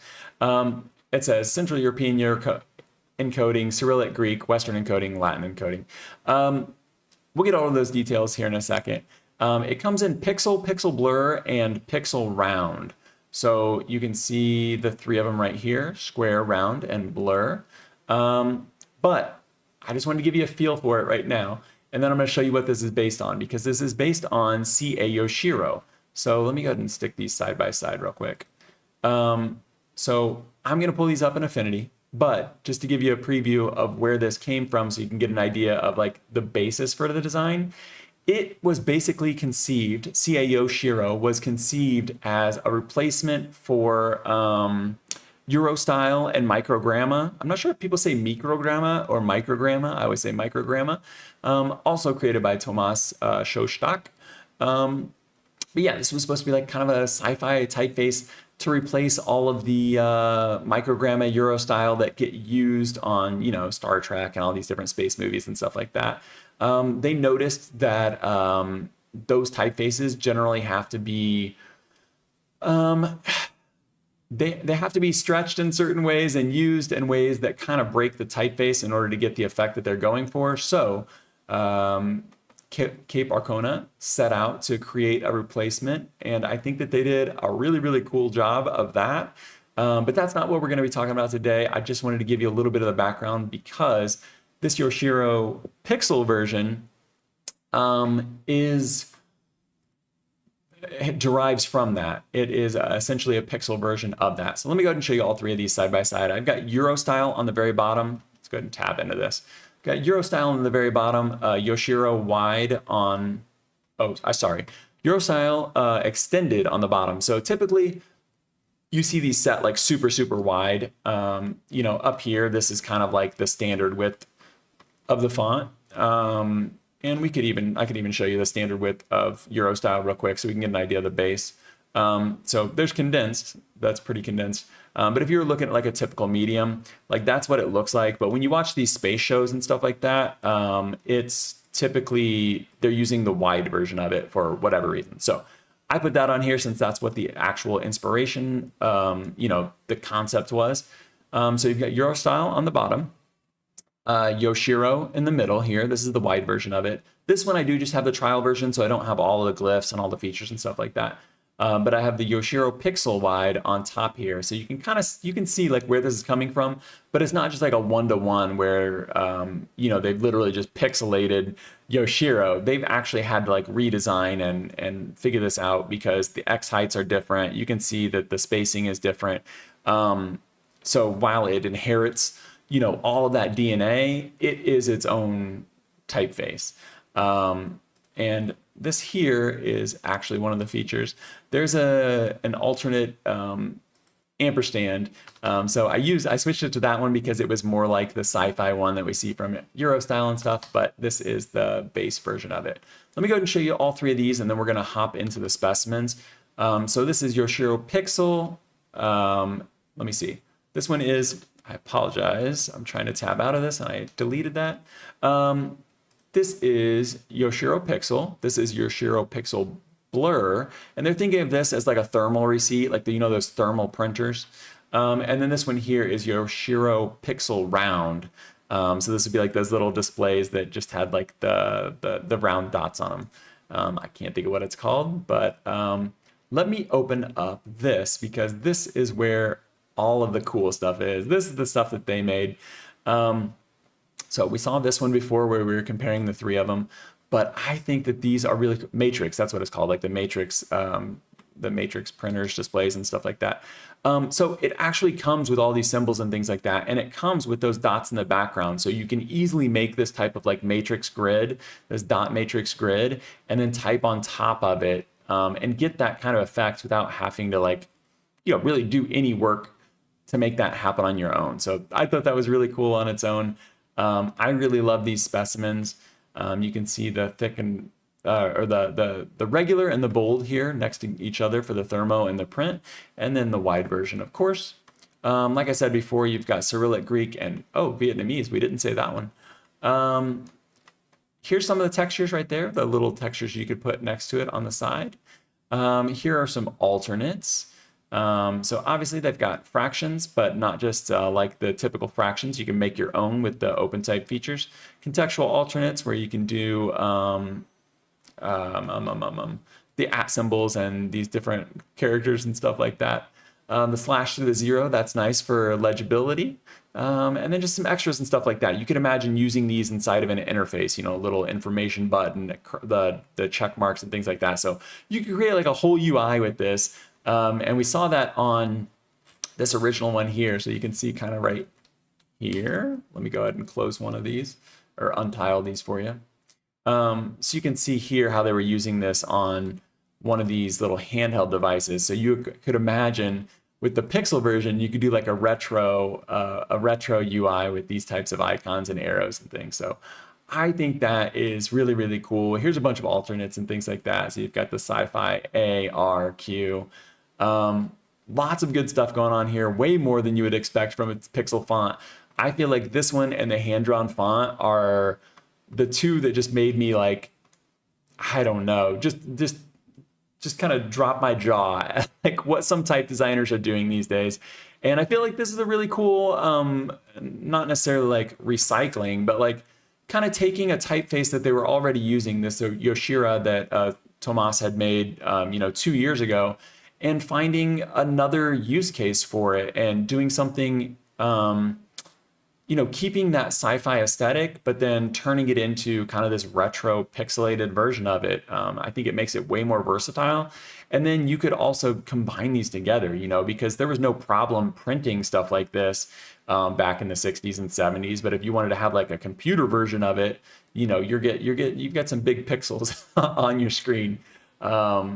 It says Central European encoding, Cyrillic, Greek, Western encoding, Latin encoding. We'll get all of those details here in a second. It comes in pixel, pixel blur, and pixel round. So you can see the three of them right here, square, round, and blur. But I just wanted to give you a feel for it right now. And then I'm going to show you what this is based on, because this is based on CA Yoshiro. So let me go ahead and stick these side by side real quick. So I'm going to pull these up in Affinity, but just to give you a preview of where this came from so you can get an idea of like the basis for the design. It was basically conceived, CA Yoshiro was conceived as a replacement for Eurostyle and microgramma. I'm not sure if people say microgramma or microgramma. I always say microgramma. Also created by Tomas Shostak. But yeah, this was supposed to be like kind of a sci-fi typeface to replace all of the microgramma Eurostyle that get used on, Star Trek and all these different space movies and stuff like that. They noticed that those typefaces generally have to be they have to be stretched in certain ways and used in ways that kind of break the typeface in order to get the effect that they're going for. So Cape Arcona set out to create a replacement, and I think that they did a really, really cool job of that. But that's not what we're going to be talking about today. I just wanted to give you a little bit of the background because this Yoshiro Pixel version it derives from that. It is essentially a pixel version of that. So let me go ahead and show you all three of these side by side. I've got Eurostyle on the very bottom. Let's go ahead and tab into this. Got Eurostyle on the very bottom, Yoshiro wide on, Eurostyle extended on the bottom. So typically you see these set like super, super wide. Up here, this is kind of like the standard width of the font. And I could even show you the standard width of Eurostyle real quick so we can get an idea of the base. So there's condensed, that's pretty condensed. But if you're looking at like a typical medium, like that's what it looks like. But when you watch these space shows and stuff like that, it's typically, they're using the wide version of it for whatever reason. So I put that on here since that's what the actual inspiration, the concept was. So you've got Eurostyle on the bottom. Yoshiro in the middle here. This is the wide version of it. This one I do just have the trial version, so I don't have all of the glyphs and all the features and stuff like that. But I have the Yoshiro Pixel wide on top here, so you can see like where this is coming from. But it's not just like a one-to-one where they've literally just pixelated Yoshiro. They've actually had to like redesign and figure this out because the X heights are different. You can see that the spacing is different. So while it inherits all of that DNA, it is its own typeface. And this here is actually one of the features. There's an alternate ampersand. So I switched it to that one because it was more like the sci-fi one that we see from Euro style and stuff, but this is the base version of it. Let me go ahead and show you all three of these, and then we're going to hop into the specimens. So this is Yoshiro Pixel. Let me see. This one is, I apologize, I'm trying to tab out of this and I deleted that. This is Yoshiro Pixel. This is Yoshiro Pixel Blur, and they're thinking of this as like a thermal receipt, like the, you know, those thermal printers. And then this one here is Yoshiro Pixel Round. So this would be like those little displays that just had like the round dots on them. I can't think of what it's called, but let me open up this because this is where all of the cool stuff is. This is the stuff that they made. So we saw this one before where we were comparing the three of them, but I think that these are really matrix. That's what it's called, like the matrix printers, displays, and stuff like that. So it actually comes with all these symbols and things like that, and it comes with those dots in the background. So you can easily make this type of like matrix grid, this dot matrix grid, and then type on top of it and get that kind of effect without having to like, you know, really do any work to make that happen on your own. So I thought that was really cool on its own. I really love these specimens. You can see the thick and or the regular and the bold here next to each other for the thermo and the print, and then the wide version, of course. Like I said before, you've got Cyrillic, Greek, and Vietnamese. We didn't say that one. Here's some of the textures right there, the little textures you could put next to it on the side. Here are some alternates. So obviously they've got fractions, but not just like the typical fractions. You can make your own with the OpenType features. Contextual alternates where you can do the @ symbols and these different characters and stuff like that. The slash through the zero, that's nice for legibility. And then just some extras and stuff like that. You could imagine using these inside of an interface, you know, a little information button, the check marks and things like that. So you could create like a whole UI with this. And we saw that on this original one here. So you can see kind of right here. Let me go ahead and close one of these or untile these for you. So you can see here how they were using this on one of these little handheld devices. So you could imagine with the Pixel version, you could do like a retro UI with these types of icons and arrows and things. So I think that is really, really cool. Here's a bunch of alternates and things like that. So you've got the sci-fi A, R, Q. Lots of good stuff going on here, way more than you would expect from its Pixel font. I feel like this one and the hand-drawn font are the two that just made me like, I don't know, just kind of drop my jaw at like what some type designers are doing these days. And I feel like this is a really cool, not necessarily like recycling, but like kind of taking a typeface that they were already using, this Yoshiro that Tomas had made, 2 years ago, and finding another use case for it and doing something, keeping that sci-fi aesthetic, but then turning it into kind of this retro pixelated version of it. I think it makes it way more versatile. And then you could also combine these together, because there was no problem printing stuff like this back in the 60s and 70s. But if you wanted to have like a computer version of it, you've got some big pixels on your screen. I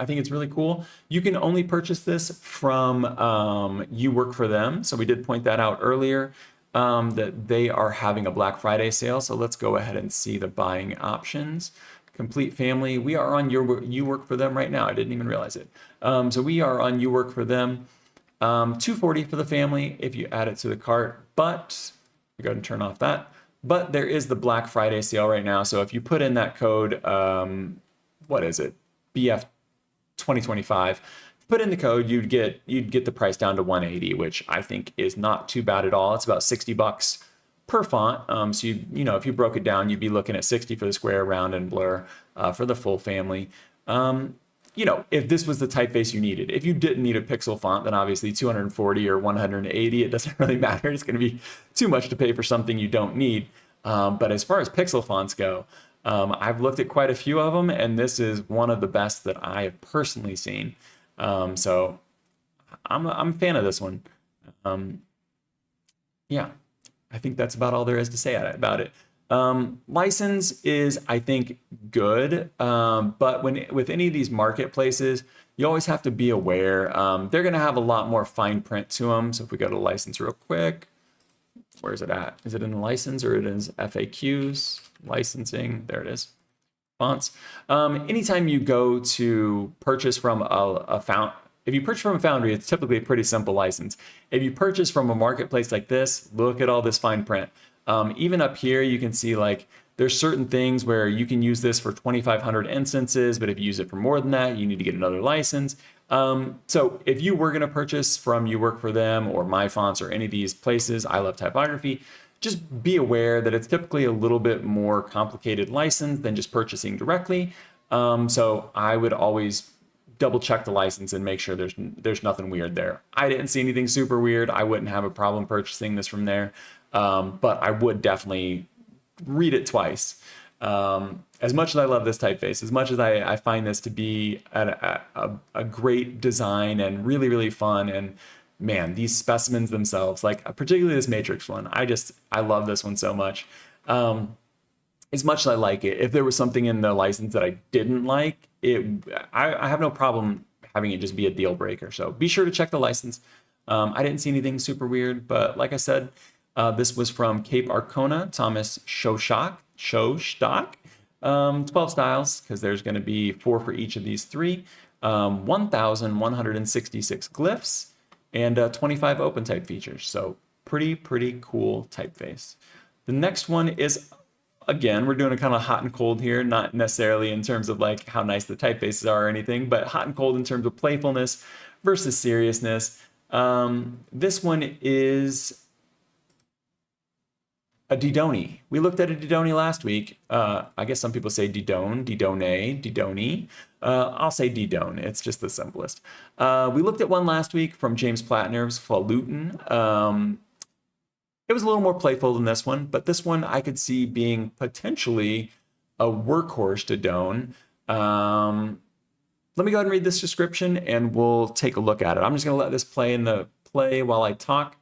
think it's really cool. You can only purchase this from You Work For Them. So we did point that out earlier, that they are having a Black Friday sale. So let's go ahead and see the buying options. Complete family. We are on You Work For Them right now. I didn't even realize it. So we are on You Work For Them. $240 for the family if you add it to the cart. But we go ahead and turn off that. But there is the Black Friday sale right now. So if you put in that code, what is it? BF 2025. Put in the code, you'd get the price down to 180, which I think is not too bad at all. It's about $60 per font. So if you broke it down, you'd be looking at 60 for the square, round, and blur for the full family. If this was the typeface you needed. If you didn't need a pixel font, then obviously 240 or 180, it doesn't really matter. It's going to be too much to pay for something you don't need. But as far as pixel fonts go, I've looked at quite a few of them, and this is one of the best that I have personally seen. So I'm a fan of this one. I think that's about all there is to say about it. License is, I think, good, but with any of these marketplaces, you always have to be aware. They're going to have a lot more fine print to them. So if we go to license real quick, where is it at? Is it in the license or it is FAQs? Licensing, there it is. Fonts. Anytime you go to purchase from if you purchase from a foundry, it's typically a pretty simple license. If you purchase from a marketplace like this, look at all this fine print. Even up here, you can see like there's certain things where you can use this for 2,500 instances, but if you use it for more than that, you need to get another license. So if you were going to purchase from You Work For Them or My Fonts or any of these places, I Love Typography, just be aware that it's typically a little bit more complicated license than just purchasing directly. So I would always double check the license and make sure there's nothing weird there. I didn't see anything super weird. I wouldn't have a problem purchasing this from there, but I would definitely read it twice. As much as I love this typeface, as much as I find this to be a great design and really, really fun, and man, these specimens themselves, like particularly this matrix one, I love this one so much. As much as I like it, if there was something in the license that I didn't like, I have no problem having it just be a deal breaker. So be sure to check the license. I didn't see anything super weird, but like I said, this was from Cape Arcona, Thomas Shostock, 12 styles, because there's going to be 4 for each of these 3, 1,166 glyphs, and 25 open type features. So pretty cool typeface. The next one is, again, we're doing a kind of hot and cold here, not necessarily in terms of like how nice the typefaces are or anything, but hot and cold in terms of playfulness versus seriousness. This one is a Didoni. We looked at a Didoni last week. I guess some people say Didone, Didone, Didoni. I'll say Didone. It's just the simplest. We looked at one last week from James Platner's Falutin. It was a little more playful than this one, but this one I could see being potentially a workhorse Didone. Let me go ahead and read this description and we'll take a look at it. I'm just going to let this play while I talk.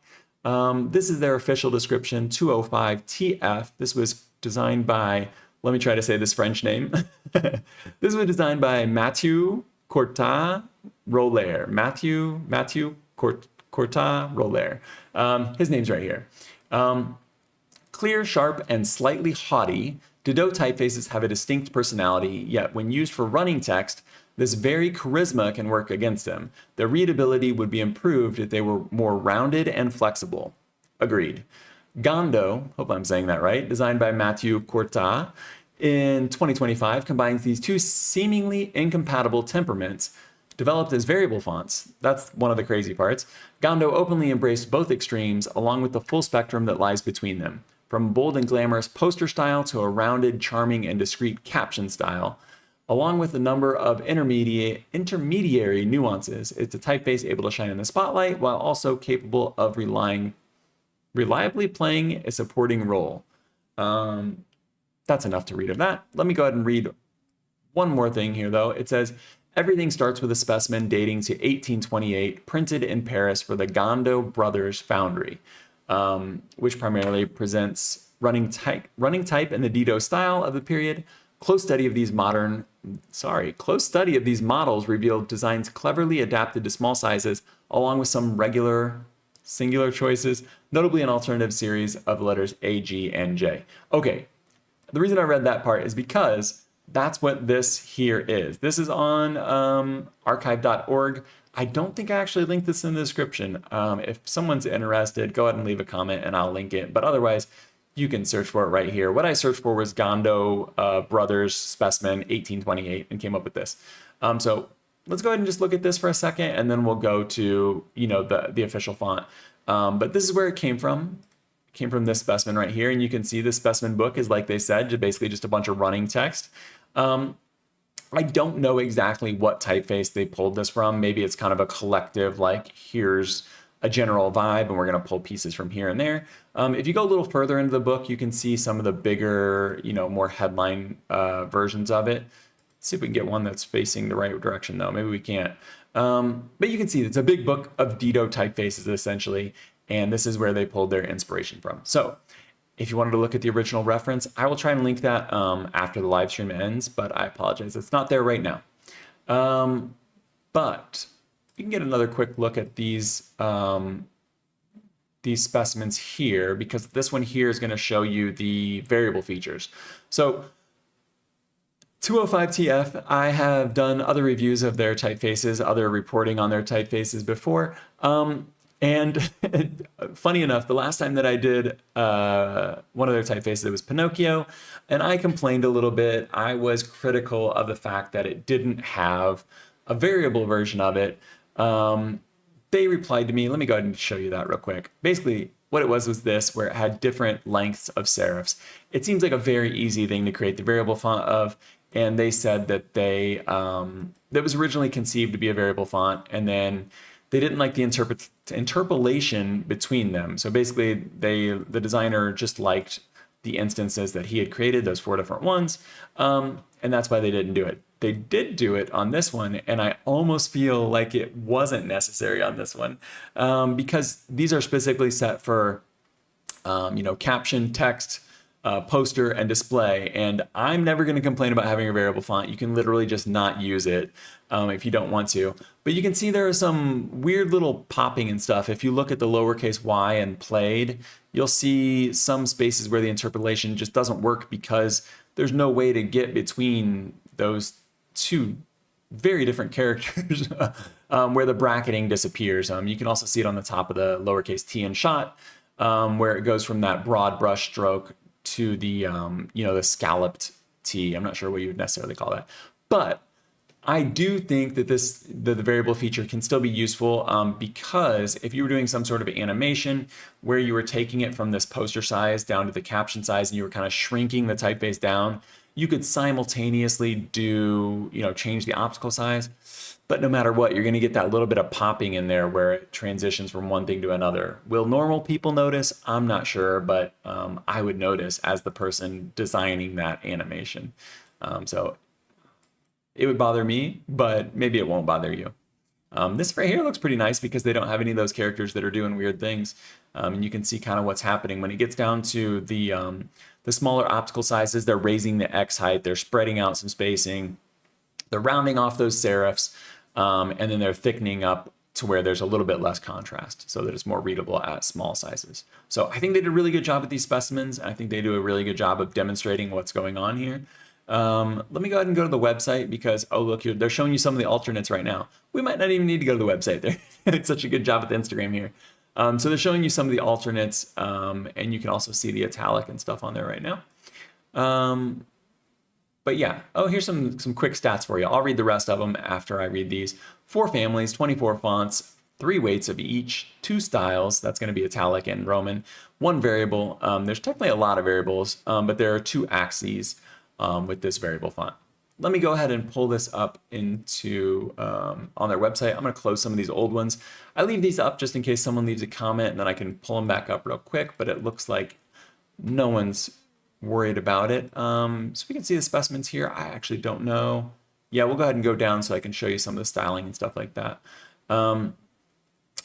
This is their official description, 205 TF. This was designed by, let me try to say this French name. This was designed by Mathieu Courtat Roller. Mathieu Courtat Roller. His name's right here. Clear, sharp, and slightly haughty, Didot typefaces have a distinct personality, yet when used for running text, this very charisma can work against them. Their readability would be improved if they were more rounded and flexible. Agreed. Gando, hope I'm saying that right, designed by Mathieu Courtat in 2025, combines these two seemingly incompatible temperaments developed as variable fonts. That's one of the crazy parts. Gando openly embraced both extremes along with the full spectrum that lies between them, from bold and glamorous poster style to a rounded, charming, and discreet caption style. Along with a number of intermediary nuances, it's a typeface able to shine in the spotlight while also capable of reliably playing a supporting role. That's enough to read of that. Let me go ahead and read one more thing here, though. It says, everything starts with a specimen dating to 1828, printed in Paris for the Gando brothers foundry, which primarily presents running type in the Didot style of the period. Close study of these models revealed designs cleverly adapted to small sizes, along with some regular singular choices, notably an alternative series of letters A, G, and J. Okay, the reason I read that part is because that's what this here is. This is on archive.org. I don't think I actually linked this in the description. If someone's interested, go ahead and leave a comment and I'll link it. But otherwise, you can search for it right here. What I searched for was Gando Brothers Specimen 1828 and came up with this. So let's go ahead and just look at this for a second and then we'll go to, the official font. But this is where it came from. It came from this specimen right here. And you can see the specimen book is, like they said, basically just a bunch of running text. I don't know exactly what typeface they pulled this from. Maybe it's kind of a collective, like here's a general vibe and we're going to pull pieces from here and there. If you go a little further into the book, you can see some of the bigger, more headline versions of it. Let's see if we can get one that's facing the right direction though. Maybe we can't. But you can see it's a big book of Didot typefaces essentially. And this is where they pulled their inspiration from. So if you wanted to look at the original reference, I will try and link that after the live stream ends, but I apologize. It's not there right now. But you can get another quick look at these specimens here, because this one here is going to show you the variable features. So 205TF, I have done other reviews of their typefaces, other reporting on their typefaces before. And funny enough, the last time that I did one of their typefaces, it was Pinocchio, and I complained a little bit. I was critical of the fact that it didn't have a variable version of it. They replied to me. Let me go ahead and show you that real quick. Basically, what it was this, where it had different lengths of serifs. It seems like a very easy thing to create the variable font of, and they said that that was originally conceived to be a variable font, and then they didn't like the interpolation between them. So basically, the designer just liked the instances that he had created, those 4 different ones, and that's why they didn't do it. They did do it on this one, and I almost feel like it wasn't necessary on this one, because these are specifically set for, caption, text, poster, and display. And I'm never going to complain about having a variable font. You can literally just not use it if you don't want to. But you can see there are some weird little popping and stuff. If you look at the lowercase y and played, you'll see some spaces where the interpolation just doesn't work because there's no way to get between those two very different characters where the bracketing disappears. You can also see it on the top of the lowercase t in shot, where it goes from that broad brush stroke to the the scalloped T. I'm not sure what you would necessarily call that, but I do think that the variable feature can still be useful, because if you were doing some sort of animation where you were taking it from this poster size down to the caption size and you were kind of shrinking the typeface down, you could simultaneously do, change the optical size. But no matter what, you're going to get that little bit of popping in there where it transitions from one thing to another. Will normal people notice? I'm not sure, but I would notice as the person designing that animation. So it would bother me, but maybe it won't bother you. This right here looks pretty nice because they don't have any of those characters that are doing weird things. And you can see kind of what's happening when it gets down to the smaller optical sizes. They're raising the X height. They're spreading out some spacing. They're rounding off those serifs. And then they're thickening up to where there's a little bit less contrast so that it's more readable at small sizes. So I think they did a really good job with these specimens. I think they do a really good job of demonstrating what's going on here. Let me go ahead and go to the website because, oh, look, they're showing you some of the alternates right now. We might not even need to go to the website. They're doing such a good job with Instagram here. So they're showing you some of the alternates, and you can also see the italic and stuff on there right now. But yeah, here's some quick stats for you. I'll read the rest of them after I read these. 4 families, 24 fonts, 3 weights of each, 2 styles, that's going to be italic and Roman, 1 variable. There's technically a lot of variables, but there are 2 axes with this variable font. Let me go ahead and pull this up into on their website. I'm going to close some of these old ones. I leave these up just in case someone leaves a comment, and then I can pull them back up real quick, but it looks like no one's worried about it. So we can see the specimens here. I actually don't know. Yeah, we'll go ahead and go down so I can show you some of the styling and stuff like that.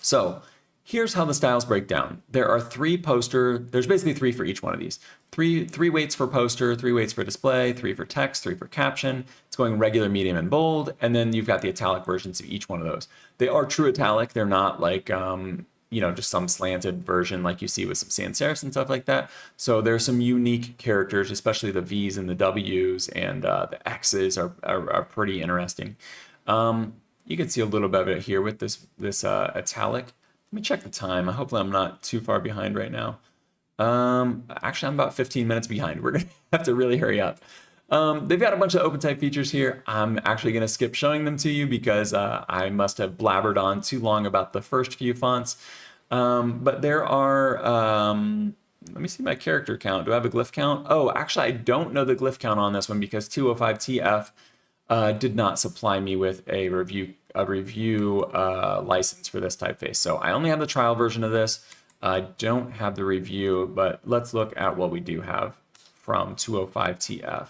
So here's how the styles break down. There are 3 poster, there's basically 3 for each one of these. 3 weights for poster, 3 weights for display, 3 for text, 3 for caption. It's going regular, medium, and bold. And then you've got the italic versions of each one of those. They are true italic. They're not like, just some slanted version like you see with some sans serifs and stuff like that. So there's some unique characters, especially the V's and the W's, and the X's are pretty interesting. You can see a little bit of it here with this italic. Let me check the time. Hopefully I'm not too far behind right now. Actually, I'm about 15 minutes behind. We're going to have to really hurry up. They've got a bunch of OpenType features here. I'm actually going to skip showing them to you because I must have blabbered on too long about the first few fonts. But there are, let me see my character count. Do I have a glyph count? Oh, actually, I don't know the glyph count on this one because 205TF did not supply me with a review license for this typeface. So I only have the trial version of this. I don't have the review, but let's look at what we do have from 205TF.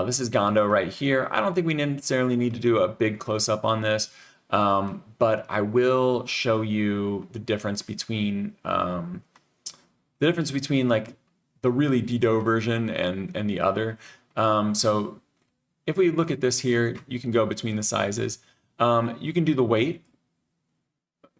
This is Gando right here. I don't think we necessarily need to do a big close-up on this, but I will show you the difference between like the really Didot version and the other. So if we look at this here, you can go between the sizes. You can do the weight.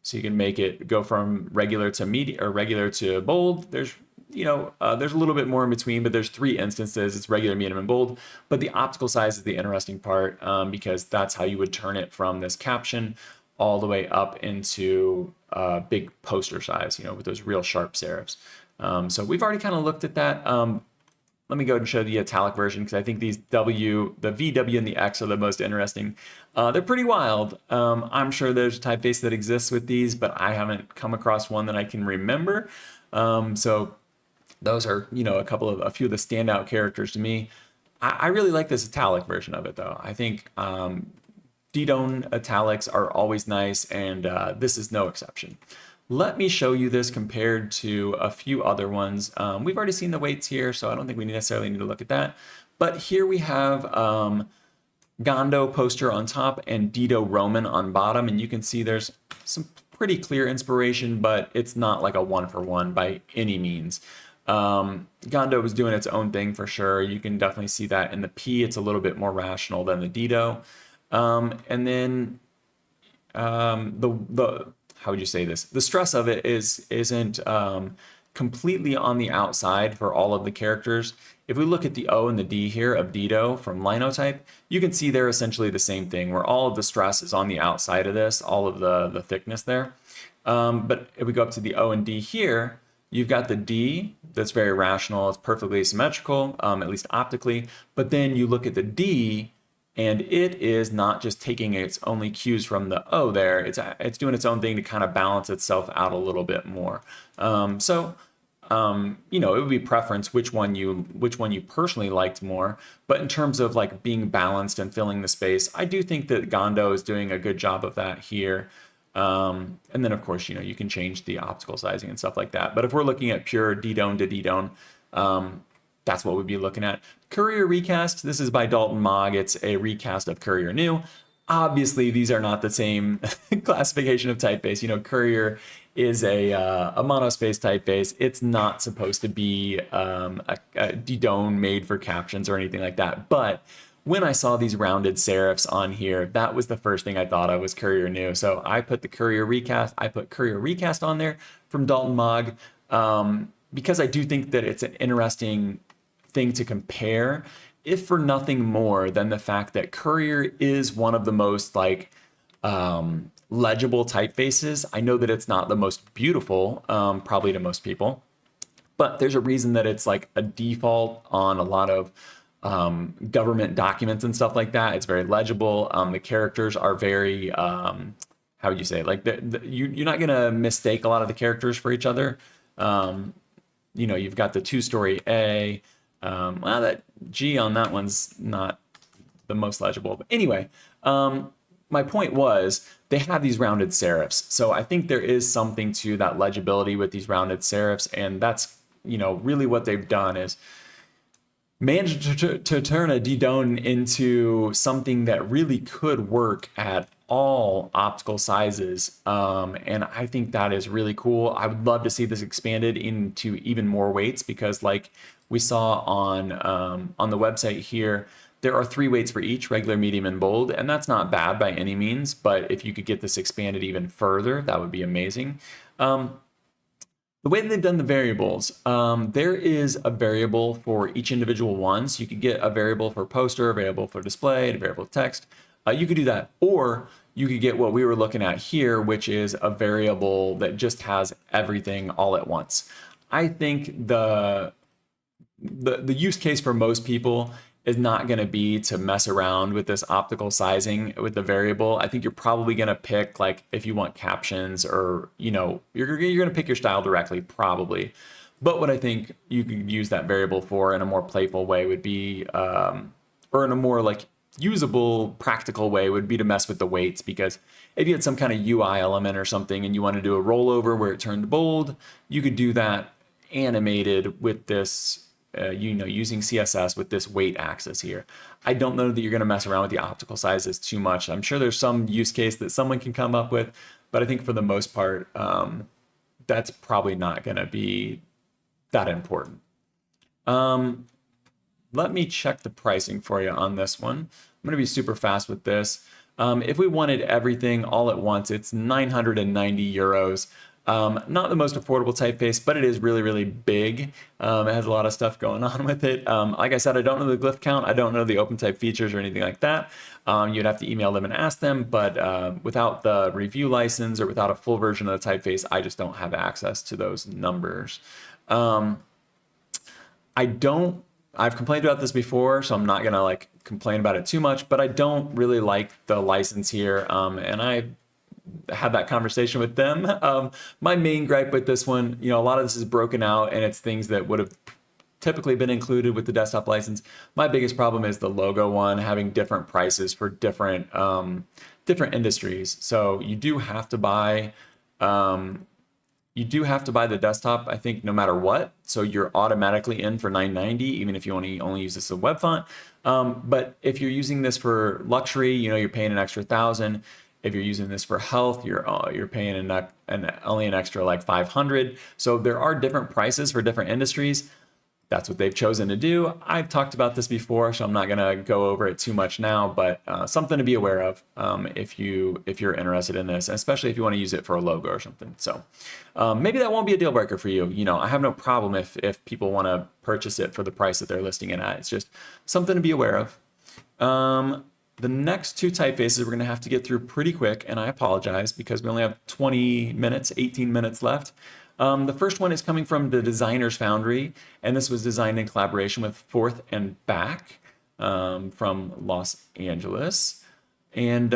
So you can make it go from regular to medium or regular to bold. There's there's a little bit more in between, but there's 3 instances. It's regular, medium, and bold. But the optical size is the interesting part because that's how you would turn it from this caption all the way up into big poster size, with those real sharp serifs. So we've already kind of looked at that. Let me go ahead and show the italic version because I think these the V, W, and the X are the most interesting. They're pretty wild. I'm sure there's a typeface that exists with these, but I haven't come across one that I can remember. So those are, a few of the standout characters to me. I really like this italic version of it, though. I think Didot italics are always nice, and this is no exception. Let me show you this compared to a few other ones. We've already seen the weights here, so I don't think we necessarily need to look at that. But here we have Gando poster on top and Didot Roman on bottom, and you can see there's some pretty clear inspiration, but it's not like a one-for-one by any means. Gando was doing its own thing for sure. You can definitely see that in the P. It's a little bit more rational than the Didot. And then how would you say this? The stress of it isn't completely on the outside for all of the characters. If we look at the O and the D here of Didot from Linotype, you can see they're essentially the same thing, where all of the stress is on the outside of this, all of the thickness there. But if we go up to the O and D here, you've got the D that's very rational. It's perfectly symmetrical, at least optically. But then you look at the D, and it is not just taking its only cues from the O there. It's doing its own thing to kind of balance itself out a little bit more. It would be preference which one you personally liked more. But in terms of like being balanced and filling the space, I do think that Gando is doing a good job of that here. And then of course, you can change the optical sizing and stuff like that. But if we're looking at pure Didot to Didot, that's what we'd be looking at. Courier recast, this is by Dalton Maag. It's a recast of Courier New. Obviously, these are not the same classification of typeface. Courier is a monospace typeface. It's not supposed to be a Didot made for captions or anything like that. But when I saw these rounded serifs on here, that was the first thing I thought of was Courier New. So I put the Courier recast. I put Courier recast on there from Dalton Maag because I do think that it's an interesting thing to compare, if for nothing more than the fact that Courier is one of the most legible typefaces. I know that it's not the most beautiful, probably to most people, but there's a reason that it's like a default on a lot of government documents and stuff like that. It's very legible. The characters are very, how would you say, like you're not gonna mistake a lot of the characters for each other. You've got the 2-story A. Well, that G on that one's not the most legible. But anyway, my point was they have these rounded serifs. So I think there is something to that legibility with these rounded serifs. And that's, really what they've done is managed to turn a Didot into something that really could work at all optical sizes. And I think that is really cool. I would love to see this expanded into even more weights because like we saw on the website here, there are 3 weights for each, regular, medium, and bold, and that's not bad by any means, but if you could get this expanded even further, that would be amazing. The way that they've done the variables, there is a variable for each individual one, so you could get a variable for poster, a variable for display, a variable text. You could do that, or you could get what we were looking at here, which is a variable that just has everything all at once. I think the use case for most people is not going to be to mess around with this optical sizing with the variable. I think you're probably going to pick, like, if you want captions or, you're going to pick your style directly, probably. But what I think you could use that variable for in a more playful way would be, or in a more like usable, practical way would be to mess with the weights, because if you had some kind of UI element or something and you want to do a rollover where it turned bold, you could do that animated with this, using CSS with this weight axis here. I don't know that you're going to mess around with the optical sizes too much. I'm sure there's some use case that someone can come up with, but I think for the most part, that's probably not going to be that important. Um, Let me check the pricing for you on this one. I'm going to be super fast with this. If we wanted everything all at once, it's 990 euros. Not the most affordable typeface, but it is really, really big. It has a lot of stuff going on with it. Like I said, I don't know the glyph count. I don't know the OpenType features or anything like that. You'd have to email them and ask them, but without the review license or without a full version of the typeface, I just don't have access to those numbers. I've complained about this before, so I'm not gonna like complain about it too much, but I don't really like the license here. And I had that conversation with them. My main gripe with this one, a lot of this is broken out and it's things that would have typically been included with the desktop license. My biggest problem is the logo one having different prices for different industries. So you do have to buy the desktop, I think, no matter what. So you're automatically in for 990, even if you only use this as a web font. But if you're using this for luxury, you're paying an extra 1,000. If you're using this for health, you're paying only an extra like 500. So there are different prices for different industries. That's what they've chosen to do. I've talked about this before, so I'm not going to go over it too much now, but something to be aware of if you're interested in this, especially if you want to use it for a logo or something. So maybe that won't be a deal breaker for you. I have no problem if people want to purchase it for the price that they're listing it at. It's just something to be aware of. The next two typefaces we're going to have to get through pretty quick, and I apologize because we only have 18 minutes left. The first one is coming from the Designers Foundry, and this was designed in collaboration with Forth and Back from Los Angeles. And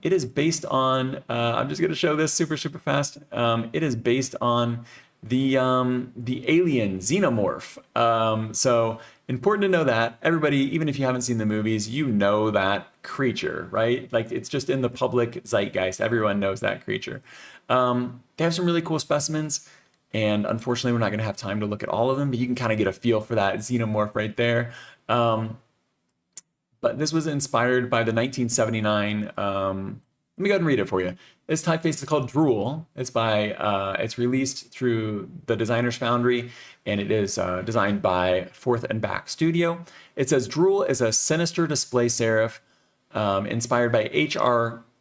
it is based on, I'm just going to show this super fast. It is based on the alien xenomorph. So important to know that. Everybody, even if you haven't seen the movies, you know that creature, right? Like it's just in the public zeitgeist. Everyone knows that creature. They have some really cool specimens, and unfortunately we're not going to have time to look at all of them, but you can kind of get a feel for that xenomorph right there. But this was inspired by the 1979, let me go ahead and read it for you. This typeface is called Drool. It's released through the Designers Foundry, and it is designed by Forth and Back Studio. It says Drool is a sinister display serif inspired by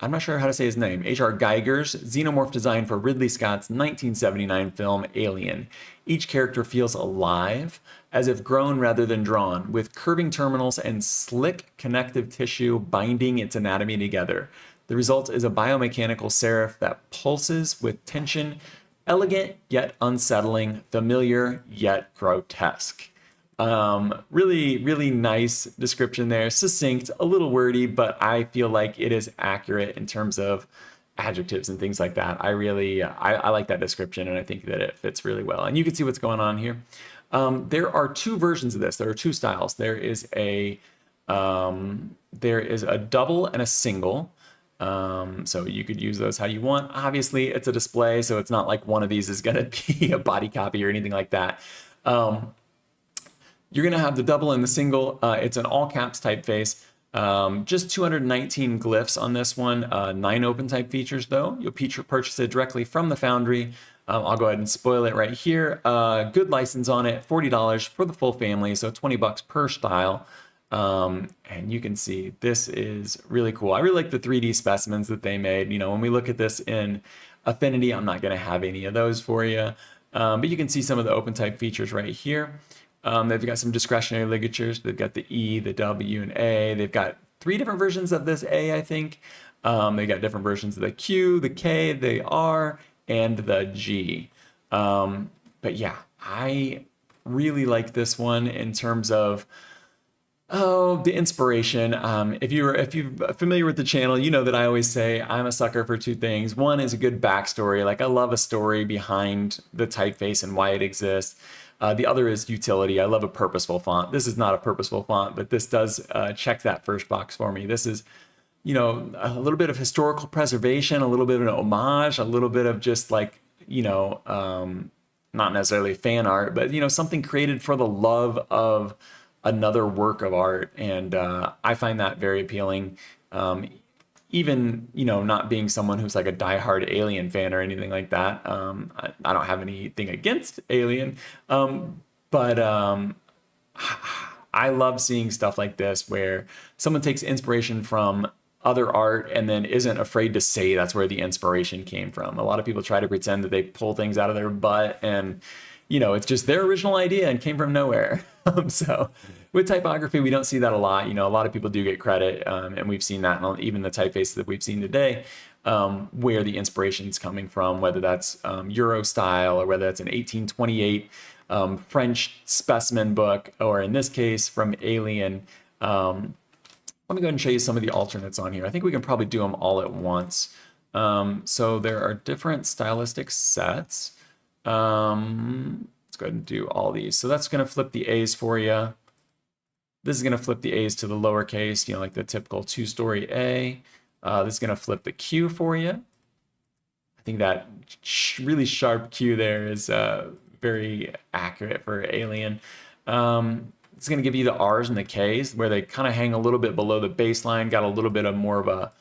I'm not sure how to say his name, H.R. Geiger's xenomorph design for Ridley Scott's 1979 film Alien. Each character feels alive, as if grown rather than drawn, with curving terminals and slick connective tissue binding its anatomy together. The result is a biomechanical serif that pulses with tension, elegant yet unsettling, familiar yet grotesque. Really nice description there. Succinct, a little wordy, but I feel like it is accurate in terms of adjectives and things like that. I like that description, and I think that it fits really well. And you can see what's going on here. There are two versions of this. There are two styles. There is a double and a single. So you could use those how you want. Obviously, it's a display, so it's not like one of these is going to be a body copy or anything like that. You're going to have the double and the single. It's an all caps typeface. Just 219 glyphs on this one. 9 OpenType features, though. You'll purchase it directly from the Foundry. I'll go ahead and spoil it right here. Good license on it, $40 for the full family, so $20 per style. And you can see this is really cool. I really like the 3D specimens that they made. When we look at this in Affinity, I'm not going to have any of those for you. But you can see some of the OpenType features right here. They've got some discretionary ligatures. They've got the E, the W, and A. They've got 3 different versions of this A, I think. They got different versions of the Q, the K, the R, and the G. But yeah, I really like this one in terms of the inspiration. If you're familiar with the channel, you know that I always say I'm a sucker for 2 things. One is a good backstory. Like I love a story behind the typeface and why it exists. The other is utility. I love a purposeful font. This is not a purposeful font, but this does check that first box for me. This is, a little bit of historical preservation, a little bit of an homage, a little bit of just like, not necessarily fan art, but, something created for the love of another work of art. And I find that very appealing. Even, not being someone who's like a diehard Alien fan or anything like that. I don't have anything against Alien. But I love seeing stuff like this where someone takes inspiration from other art and then isn't afraid to say that's where the inspiration came from. A lot of people try to pretend that they pull things out of their butt and, you know, it's just their original idea and came from nowhere. So with typography, we don't see that a lot. You know, a lot of people do get credit, and we've seen that in even the typefaces that we've seen today, where the inspiration's coming from, whether that's Euro style or whether that's an 1828 French specimen book, or in this case from Alien. Let me go ahead and show you some of the alternates on here. I think we can probably do them all at once. So there are different stylistic sets. Let's go ahead and do all these. So that's going to flip the A's for you. This is going to flip the A's to the lowercase, you know, like the typical two-story A. This is going to flip the Q for you. I think that really sharp Q there is very accurate for Alien. It's going to give you the R's and the K's where they kind of hang a little bit below the baseline, got a little bit of more of a,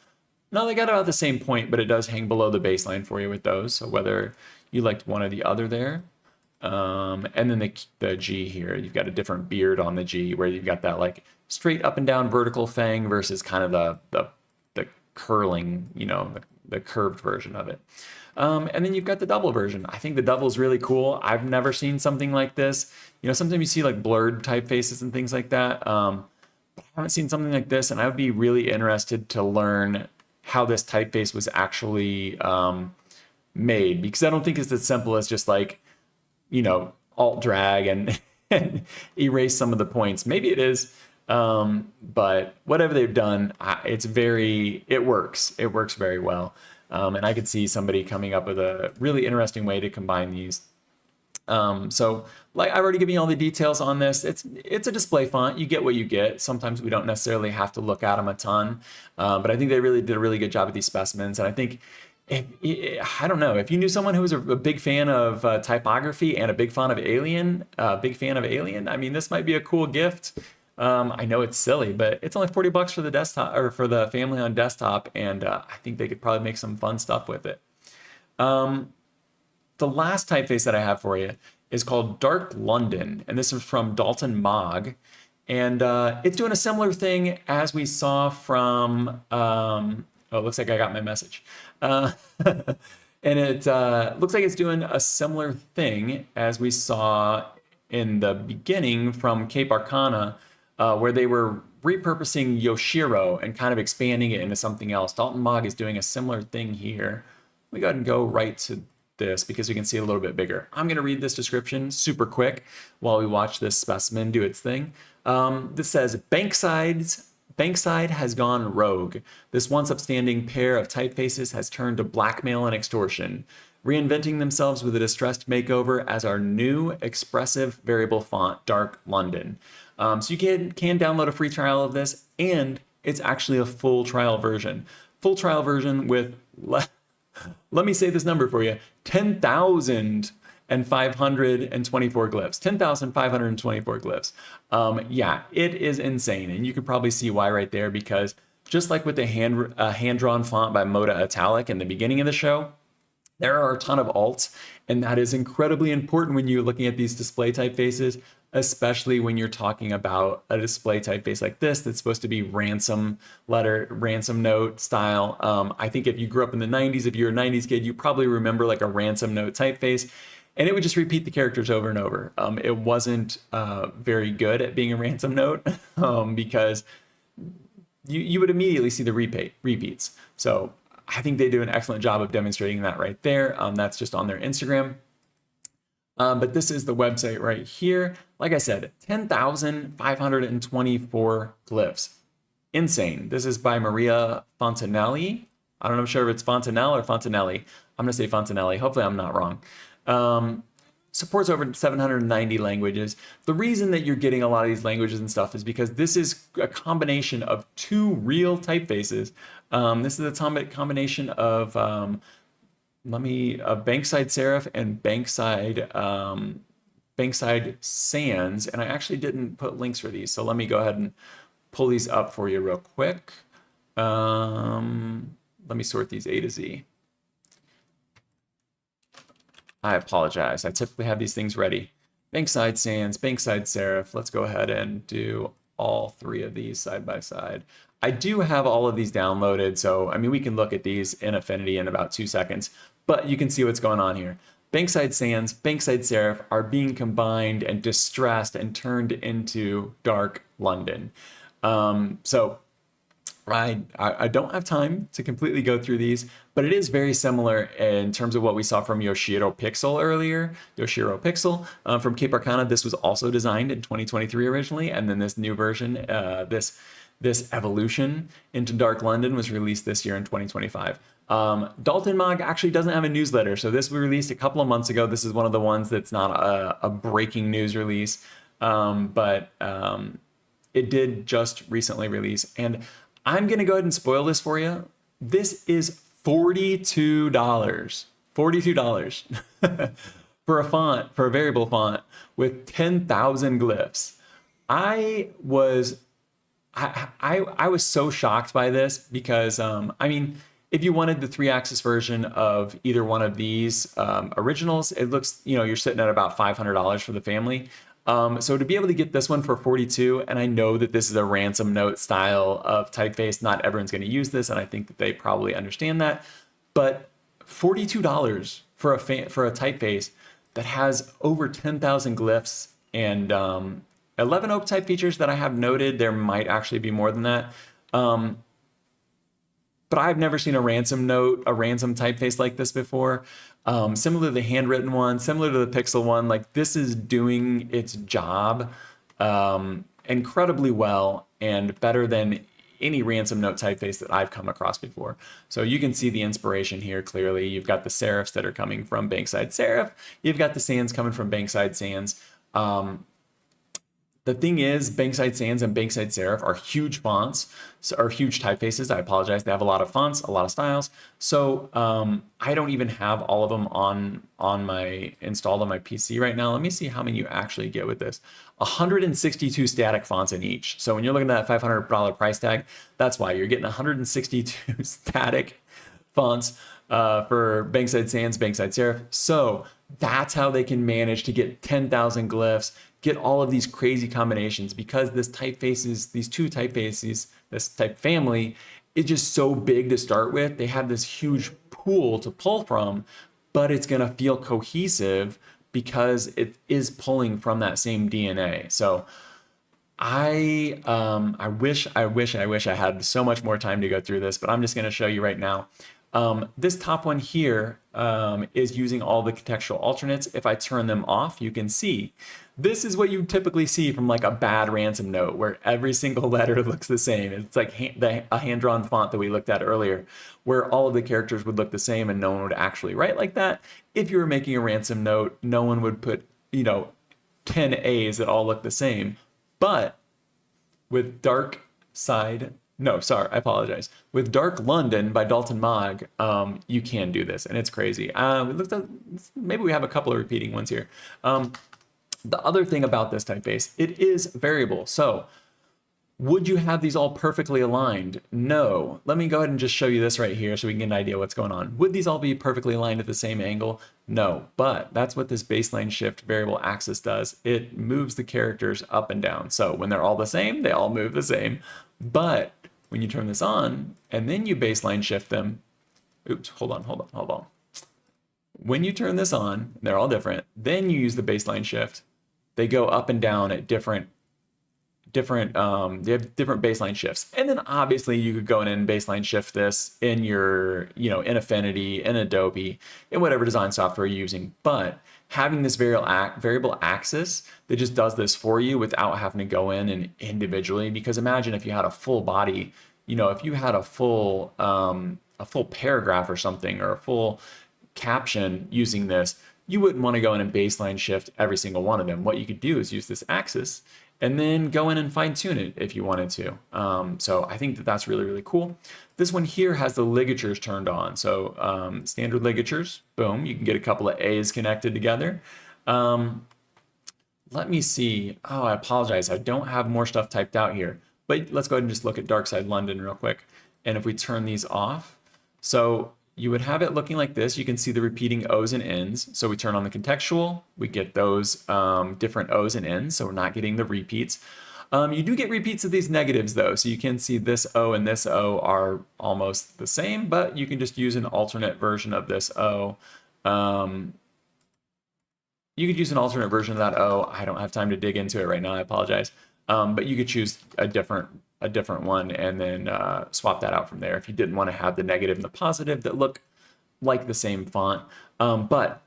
no, they got about the same point, but it does hang below the baseline for you with those. So whether you liked one or the other there. And then the G here, you've got a different beard on the G where you've got that like straight up and down vertical fang versus kind of the curling, you know, the curved version of it. And then you've got the double version. I think the double is really cool. I've never seen something like this. You know, sometimes you see like blurred typefaces and things like that. I haven't seen something like this, and I would be really interested to learn how this typeface was actually made, because I don't think it's as simple as just like, you know, alt drag and, and erase some of the points. Maybe it is, but whatever they've done, it works. It works very well. And I could see somebody coming up with a really interesting way to combine these. So like I've already given you all the details on this. It's a display font. You get what you get. Sometimes we don't necessarily have to look at them a ton, but I think they really did a really good job with these specimens. And I think, I don't know, if you knew someone who was a big fan of typography and a big fan of Alien, I mean, this might be a cool gift. I know it's silly, but it's only $40 for the desktop or for the family on desktop, and I think they could probably make some fun stuff with it. The last typeface that I have for you is called Dark London, and this is from Dalton Maag, and it's doing a similar thing as we saw from. Oh, it looks like I got my message, and it looks like it's doing a similar thing as we saw in the beginning from Cape Arcona. Where they were repurposing Yoshiro and kind of expanding it into something else. Dalton Maag is doing a similar thing here. We go ahead and go right to this because we can see it a little bit bigger. I'm going to read this description super quick while we watch this specimen do its thing. This says, Bankside has gone rogue. This once upstanding pair of typefaces has turned to blackmail and extortion, reinventing themselves with a distressed makeover as our new expressive variable font, Dark London. So you can download a free trial of this, and it's actually a full trial version. Full trial version with, let me say this number for you, 10,524 glyphs. 10,524 glyphs. Yeah, it is insane, and you can probably see why right there, because just like with the hand-drawn font by Mota Italic in the beginning of the show, there are a ton of alts, and that is incredibly important when you're looking at these display typefaces, especially when you're talking about a display typeface like this that's supposed to be ransom note style. I think if you grew up in the 90s, if you're a 90s kid, you probably remember like a ransom note typeface, and it would just repeat the characters over and over. It wasn't very good at being a ransom note because you would immediately see the repeats. So I think they do an excellent job of demonstrating that right there. That's just on their Instagram. But this is the website right here. Like I said, 10,524 glyphs. Insane. This is by Maria Fontanelli. I don't know, I'm sure if it's Fontanelle or Fontanelli. I'm going to say Fontanelli. Hopefully I'm not wrong. Supports over 790 languages. The reason that you're getting a lot of these languages and stuff is because this is a combination of two real typefaces. This is a combination of Bankside Serif and Bankside Sans, and I actually didn't put links for these, so let me go ahead and pull these up for you real quick. Let me sort these A to Z. I apologize. I typically have these things ready. Bankside Sans, Bankside Serif. Let's go ahead and do all three of these side by side. I do have all of these downloaded, so I mean, we can look at these in Affinity in about 2 seconds, but you can see what's going on here. Bankside Sans, Bankside Serif are being combined and distressed and turned into Dark London. So I don't have time to completely go through these, but it is very similar in terms of what we saw from Yoshiro Pixel earlier. Yoshiro Pixel from Cape Arcana. This was also designed in 2023 originally, and then this new version, this evolution into Dark London was released this year in 2025. Dalton Maag actually doesn't have a newsletter, so this was released a couple of months ago. This is one of the ones that's not a breaking news release, but it did just recently release, and I'm gonna go ahead and spoil this for you. This is $42. $42 for a font, for a variable font with 10,000 glyphs. I was so shocked by this because I mean, if you wanted the 3-axis version of either one of these originals, it looks, you know, you're sitting at about $500 for the family. So to be able to get this one for 42, and I know that this is a ransom note style of typeface, not everyone's going to use this, and I think that they probably understand that, but $42 for a typeface that has over 10,000 glyphs and 11 oak type features that I have noted. There might actually be more than that. But I've never seen a ransom typeface like this before. Similar to the handwritten one, similar to the Pixel one, like this is doing its job incredibly well and better than any ransom note typeface that I've come across before. So you can see the inspiration here clearly. You've got the serifs that are coming from Bankside Serif. You've got the sans coming from Bankside Sans. The thing is, Bankside Sans and Bankside Serif are huge fonts, or huge typefaces. I apologize. They have a lot of fonts, a lot of styles. So I don't even have all of them installed on my PC right now. Let me see how many you actually get with this. 162 static fonts in each. So when you're looking at that $500 price tag, that's why you're getting 162 static fonts for Bankside Sans, Bankside Serif. So that's how they can manage to get 10,000 glyphs, get all of these crazy combinations, because these two typefaces, this type family is just so big to start with. They have this huge pool to pull from, but it's going to feel cohesive because it is pulling from that same DNA. So I wish I had so much more time to go through this, but I'm just going to show you right now. This top one here is using all the contextual alternates. If I turn them off, you can see this is what you typically see from like a bad ransom note, where every single letter looks the same. It's like a hand-drawn font that we looked at earlier, where all of the characters would look the same and no one would actually write like that. If you were making a ransom note, no one would put, 10 A's that all look the same. But with With Dark London by Dalton Maag, you can do this, and it's crazy. We looked at, maybe we have a couple of repeating ones here. The other thing about this typeface, it is variable. So would you have these all perfectly aligned? No. Let me go ahead and just show you this right here so we can get an idea what's going on. Would these all be perfectly aligned at the same angle? No, but that's what this baseline shift variable axis does. It moves the characters up and down. So when they're all the same, they all move the same. But when you turn this on and then you baseline shift them, oops, hold on. When you turn this on, they're all different. Then you use the baseline shift. They go up and down at different they have different baseline shifts. And then obviously you could go in and baseline shift this in your, in Affinity, in Adobe, in whatever design software you're using. But having this variable axis that just does this for you without having to go in and individually, because imagine if you had a full body, if you had a full paragraph or something, or a full caption using this, you wouldn't want to go in and baseline shift every single one of them. What you could do is use this axis and then go in and fine tune it if you wanted to. So I think that that's really, really cool. This one here has the ligatures turned on. So standard ligatures, boom, you can get a couple of A's connected together. Let me see. Oh, I apologize. I don't have more stuff typed out here, but let's go ahead and just look at Darkside London real quick. And if we turn these off, so you would have it looking like this. You can see the repeating O's and N's. So we turn on the contextual, we get those different O's and N's, so we're not getting the repeats. You do get repeats of these negatives though, so you can see this O and this O are almost the same, but you can just use an alternate version of this O. You could use an alternate version of that O. I don't have time to dig into it right now, I apologize. But you could choose a different one and then swap that out from there if you didn't want to have the negative and the positive that look like the same font. But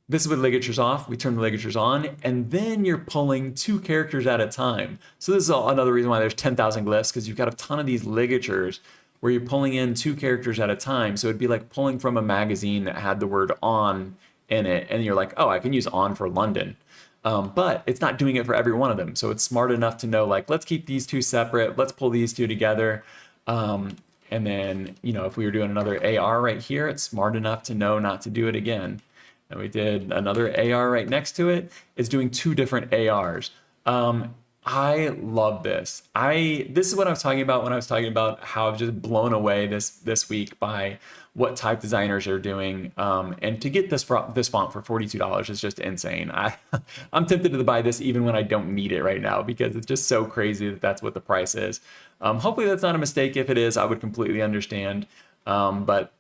this is with ligatures off. We turn the ligatures on, and then you're pulling 2 characters at a time. So this is another reason why there's 10,000 glyphs, because you've got a ton of these ligatures where you're pulling in 2 characters at a time. So it'd be like pulling from a magazine that had the word on in it, and you're like, oh, I can use on for London. But it's not doing it for every one of them. So it's smart enough to know, like, let's keep these 2 separate. Let's pull these 2 together. And then, you know, if we were doing another AR right here, it's smart enough to know not to do it again. And we did another AR right next to it. It's doing 2 different ARs. I love this. This is what I was talking about when I was talking about how I've just blown away this week by what type designers are doing. And to get this font for $42 is just insane. I'm tempted to buy this even when I don't need it right now, because it's just so crazy that that's what the price is. Hopefully that's not a mistake. If it is, I would completely understand. But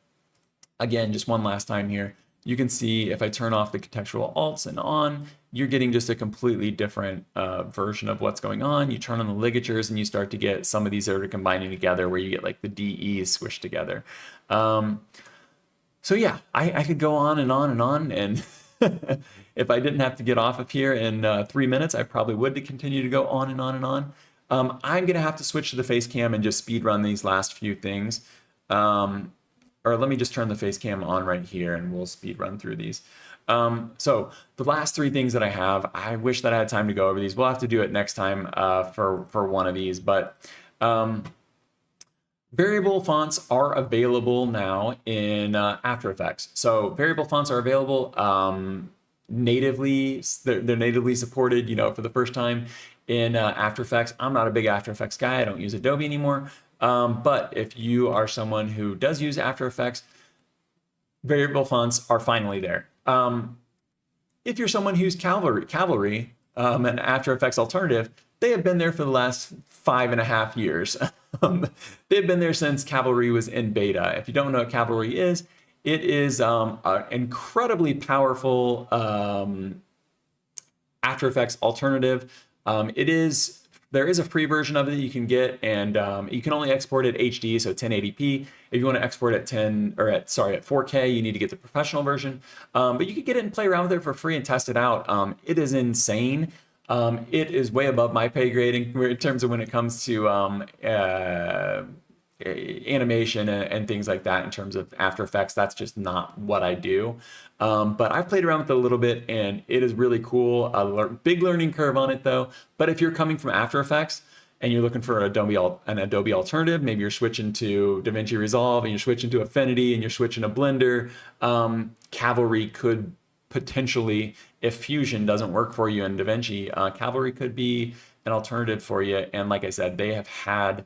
again, just one last time here, you can see if I turn off the contextual alts and on, you're getting just a completely different version of what's going on. You turn on the ligatures and you start to get some of these that are combining together, where you get like the DEs squished together. So yeah, I could go on and on and on. And if I didn't have to get off of here in 3 minutes, I probably would to continue to go on and on and on. I'm going to have to switch to the face cam and just speed run these last few things. Or let me just turn the face cam on right here and we'll speed run through these. So the last 3 things that I have, I wish that I had time to go over these. We'll have to do it next time for one of these, but variable fonts are available now in After Effects. So variable fonts are available natively. They're natively supported, you know, for the first time in After Effects. I'm not a big After Effects guy. I don't use Adobe anymore. But if you are someone who does use After Effects, variable fonts are finally there. If you're someone who's Cavalry, an After Effects alternative, they have been there for the last 5.5 years. They've been there since Cavalry was in beta. If you don't know what Cavalry is, it is an incredibly powerful After Effects alternative. There is a free version of it that you can get, and you can only export at HD, so 1080p. If you want to export at 4K, you need to get the professional version. But you can get it and play around with it for free and test it out. It is insane. It is way above my pay grade in terms of when it comes to animation and things like that. In terms of After Effects, that's just not what I do. But I've played around with it a little bit, and it is really cool. A big learning curve on it though. But if you're coming from After Effects and you're looking for an Adobe alternative, maybe you're switching to DaVinci Resolve and you're switching to Affinity and you're switching to Blender, Cavalry could potentially, if Fusion doesn't work for you in DaVinci, Cavalry could be an alternative for you. And like I said, they have had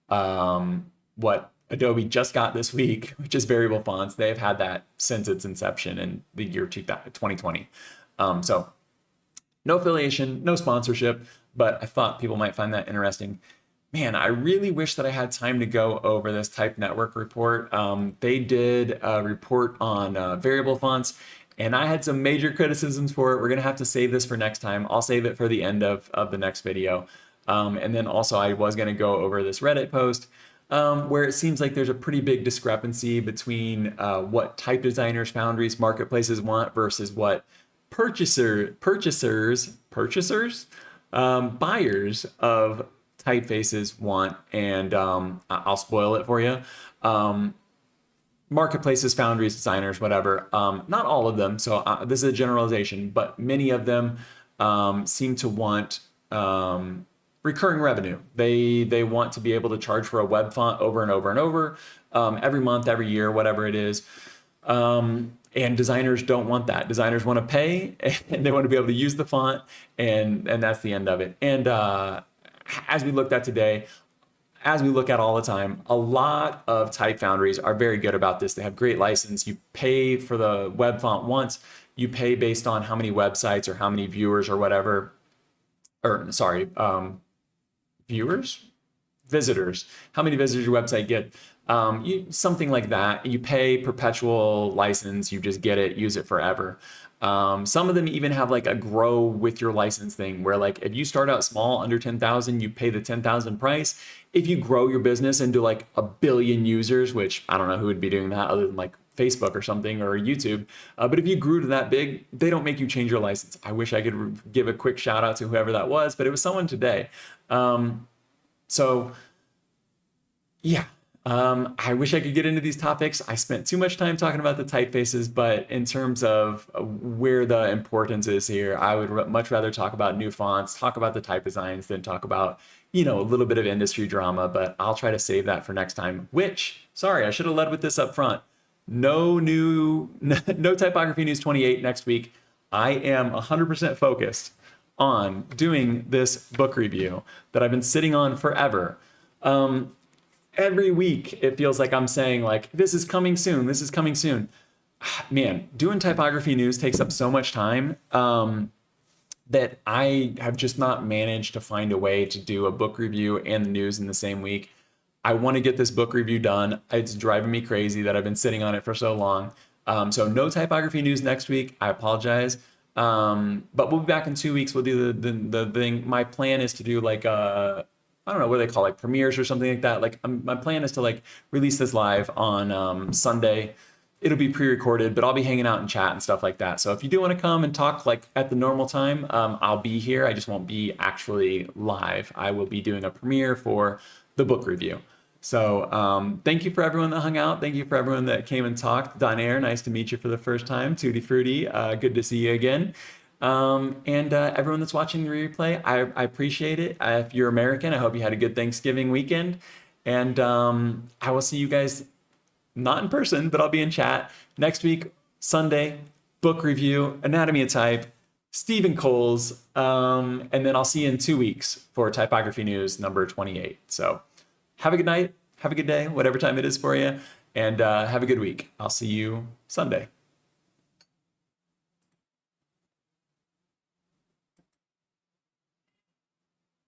what Adobe just got this week, which is variable fonts. They've had that since its inception in the year 2020. So no affiliation, no sponsorship, but I thought people might find that interesting. Man, I really wish that I had time to go over this Type Network report. They did a report on variable fonts, and I had some major criticisms for it. We're going to have to save this for next time. I'll save it for the end of the next video. And then also I was going to go over this Reddit post where it seems like there's a pretty big discrepancy between what type designers, foundries, marketplaces want versus what buyers of typefaces want. And I'll spoil it for you. Marketplaces, foundries, designers, whatever. Not all of them. So this is a generalization, but many of them seem to want recurring revenue. They want to be able to charge for a web font over and over and over, every month, every year, whatever it is. And designers don't want that. Designers want to pay and they want to be able to use the font, and that's the end of it. And as we looked at today, as we look at all the time, a lot of type foundries are very good about this. They have great license. You pay for the web font once, you pay based on how many websites or how many viewers or whatever, or sorry, viewers, visitors, how many visitors your website get, something like that. You pay perpetual license, you just get it, use it forever. Some of them even have like a grow with your license thing where like if you start out small under 10,000, you pay the 10,000 price. If you grow your business into like 1 billion users, which I don't know who would be doing that other than like Facebook or something or YouTube. But if you grew to that big, they don't make you change your license. I wish I could give a quick shout out to whoever that was, but it was someone today. So yeah, I wish I could get into these topics. I spent too much time talking about the typefaces, but in terms of where the importance is here, I would much rather talk about new fonts, talk about the type designs than talk about, a little bit of industry drama, but I'll try to save that for next time, which, sorry, I should have led with this up front. No Typography News 28 next week. I am 100% focused on doing this book review that I've been sitting on forever. Every week it feels like I'm saying like, this is coming soon, this is coming soon. Man, doing typography news takes up so much time that I have just not managed to find a way to do a book review and the news in the same week. I want to get this book review done. It's driving me crazy that I've been sitting on it for so long. So no typography news next week. I apologize. But we'll be back in 2 weeks. We'll do the thing. My plan is to do like I don't know what they call like premieres or something like that. Like my plan is to like release this live on Sunday. It'll be pre-recorded, but I'll be hanging out and chat and stuff like that. So if you do want to come and talk like at the normal time, I'll be here. I just won't be actually live. I will be doing a premiere for the book review. So thank you for everyone that hung out. Thank you for everyone that came and talked. Donaire, nice to meet you for the first time. Tutti Frutti, good to see you again. And everyone that's watching the replay, I appreciate it. If you're American, I hope you had a good Thanksgiving weekend. And I will see you guys, not in person, but I'll be in chat next week, Sunday, book review, Anatomy of Type, Stephen Coles, and then I'll see you in 2 weeks for Typography News number 28. So have a good night, have a good day, whatever time it is for you, and have a good week. I'll see you Sunday.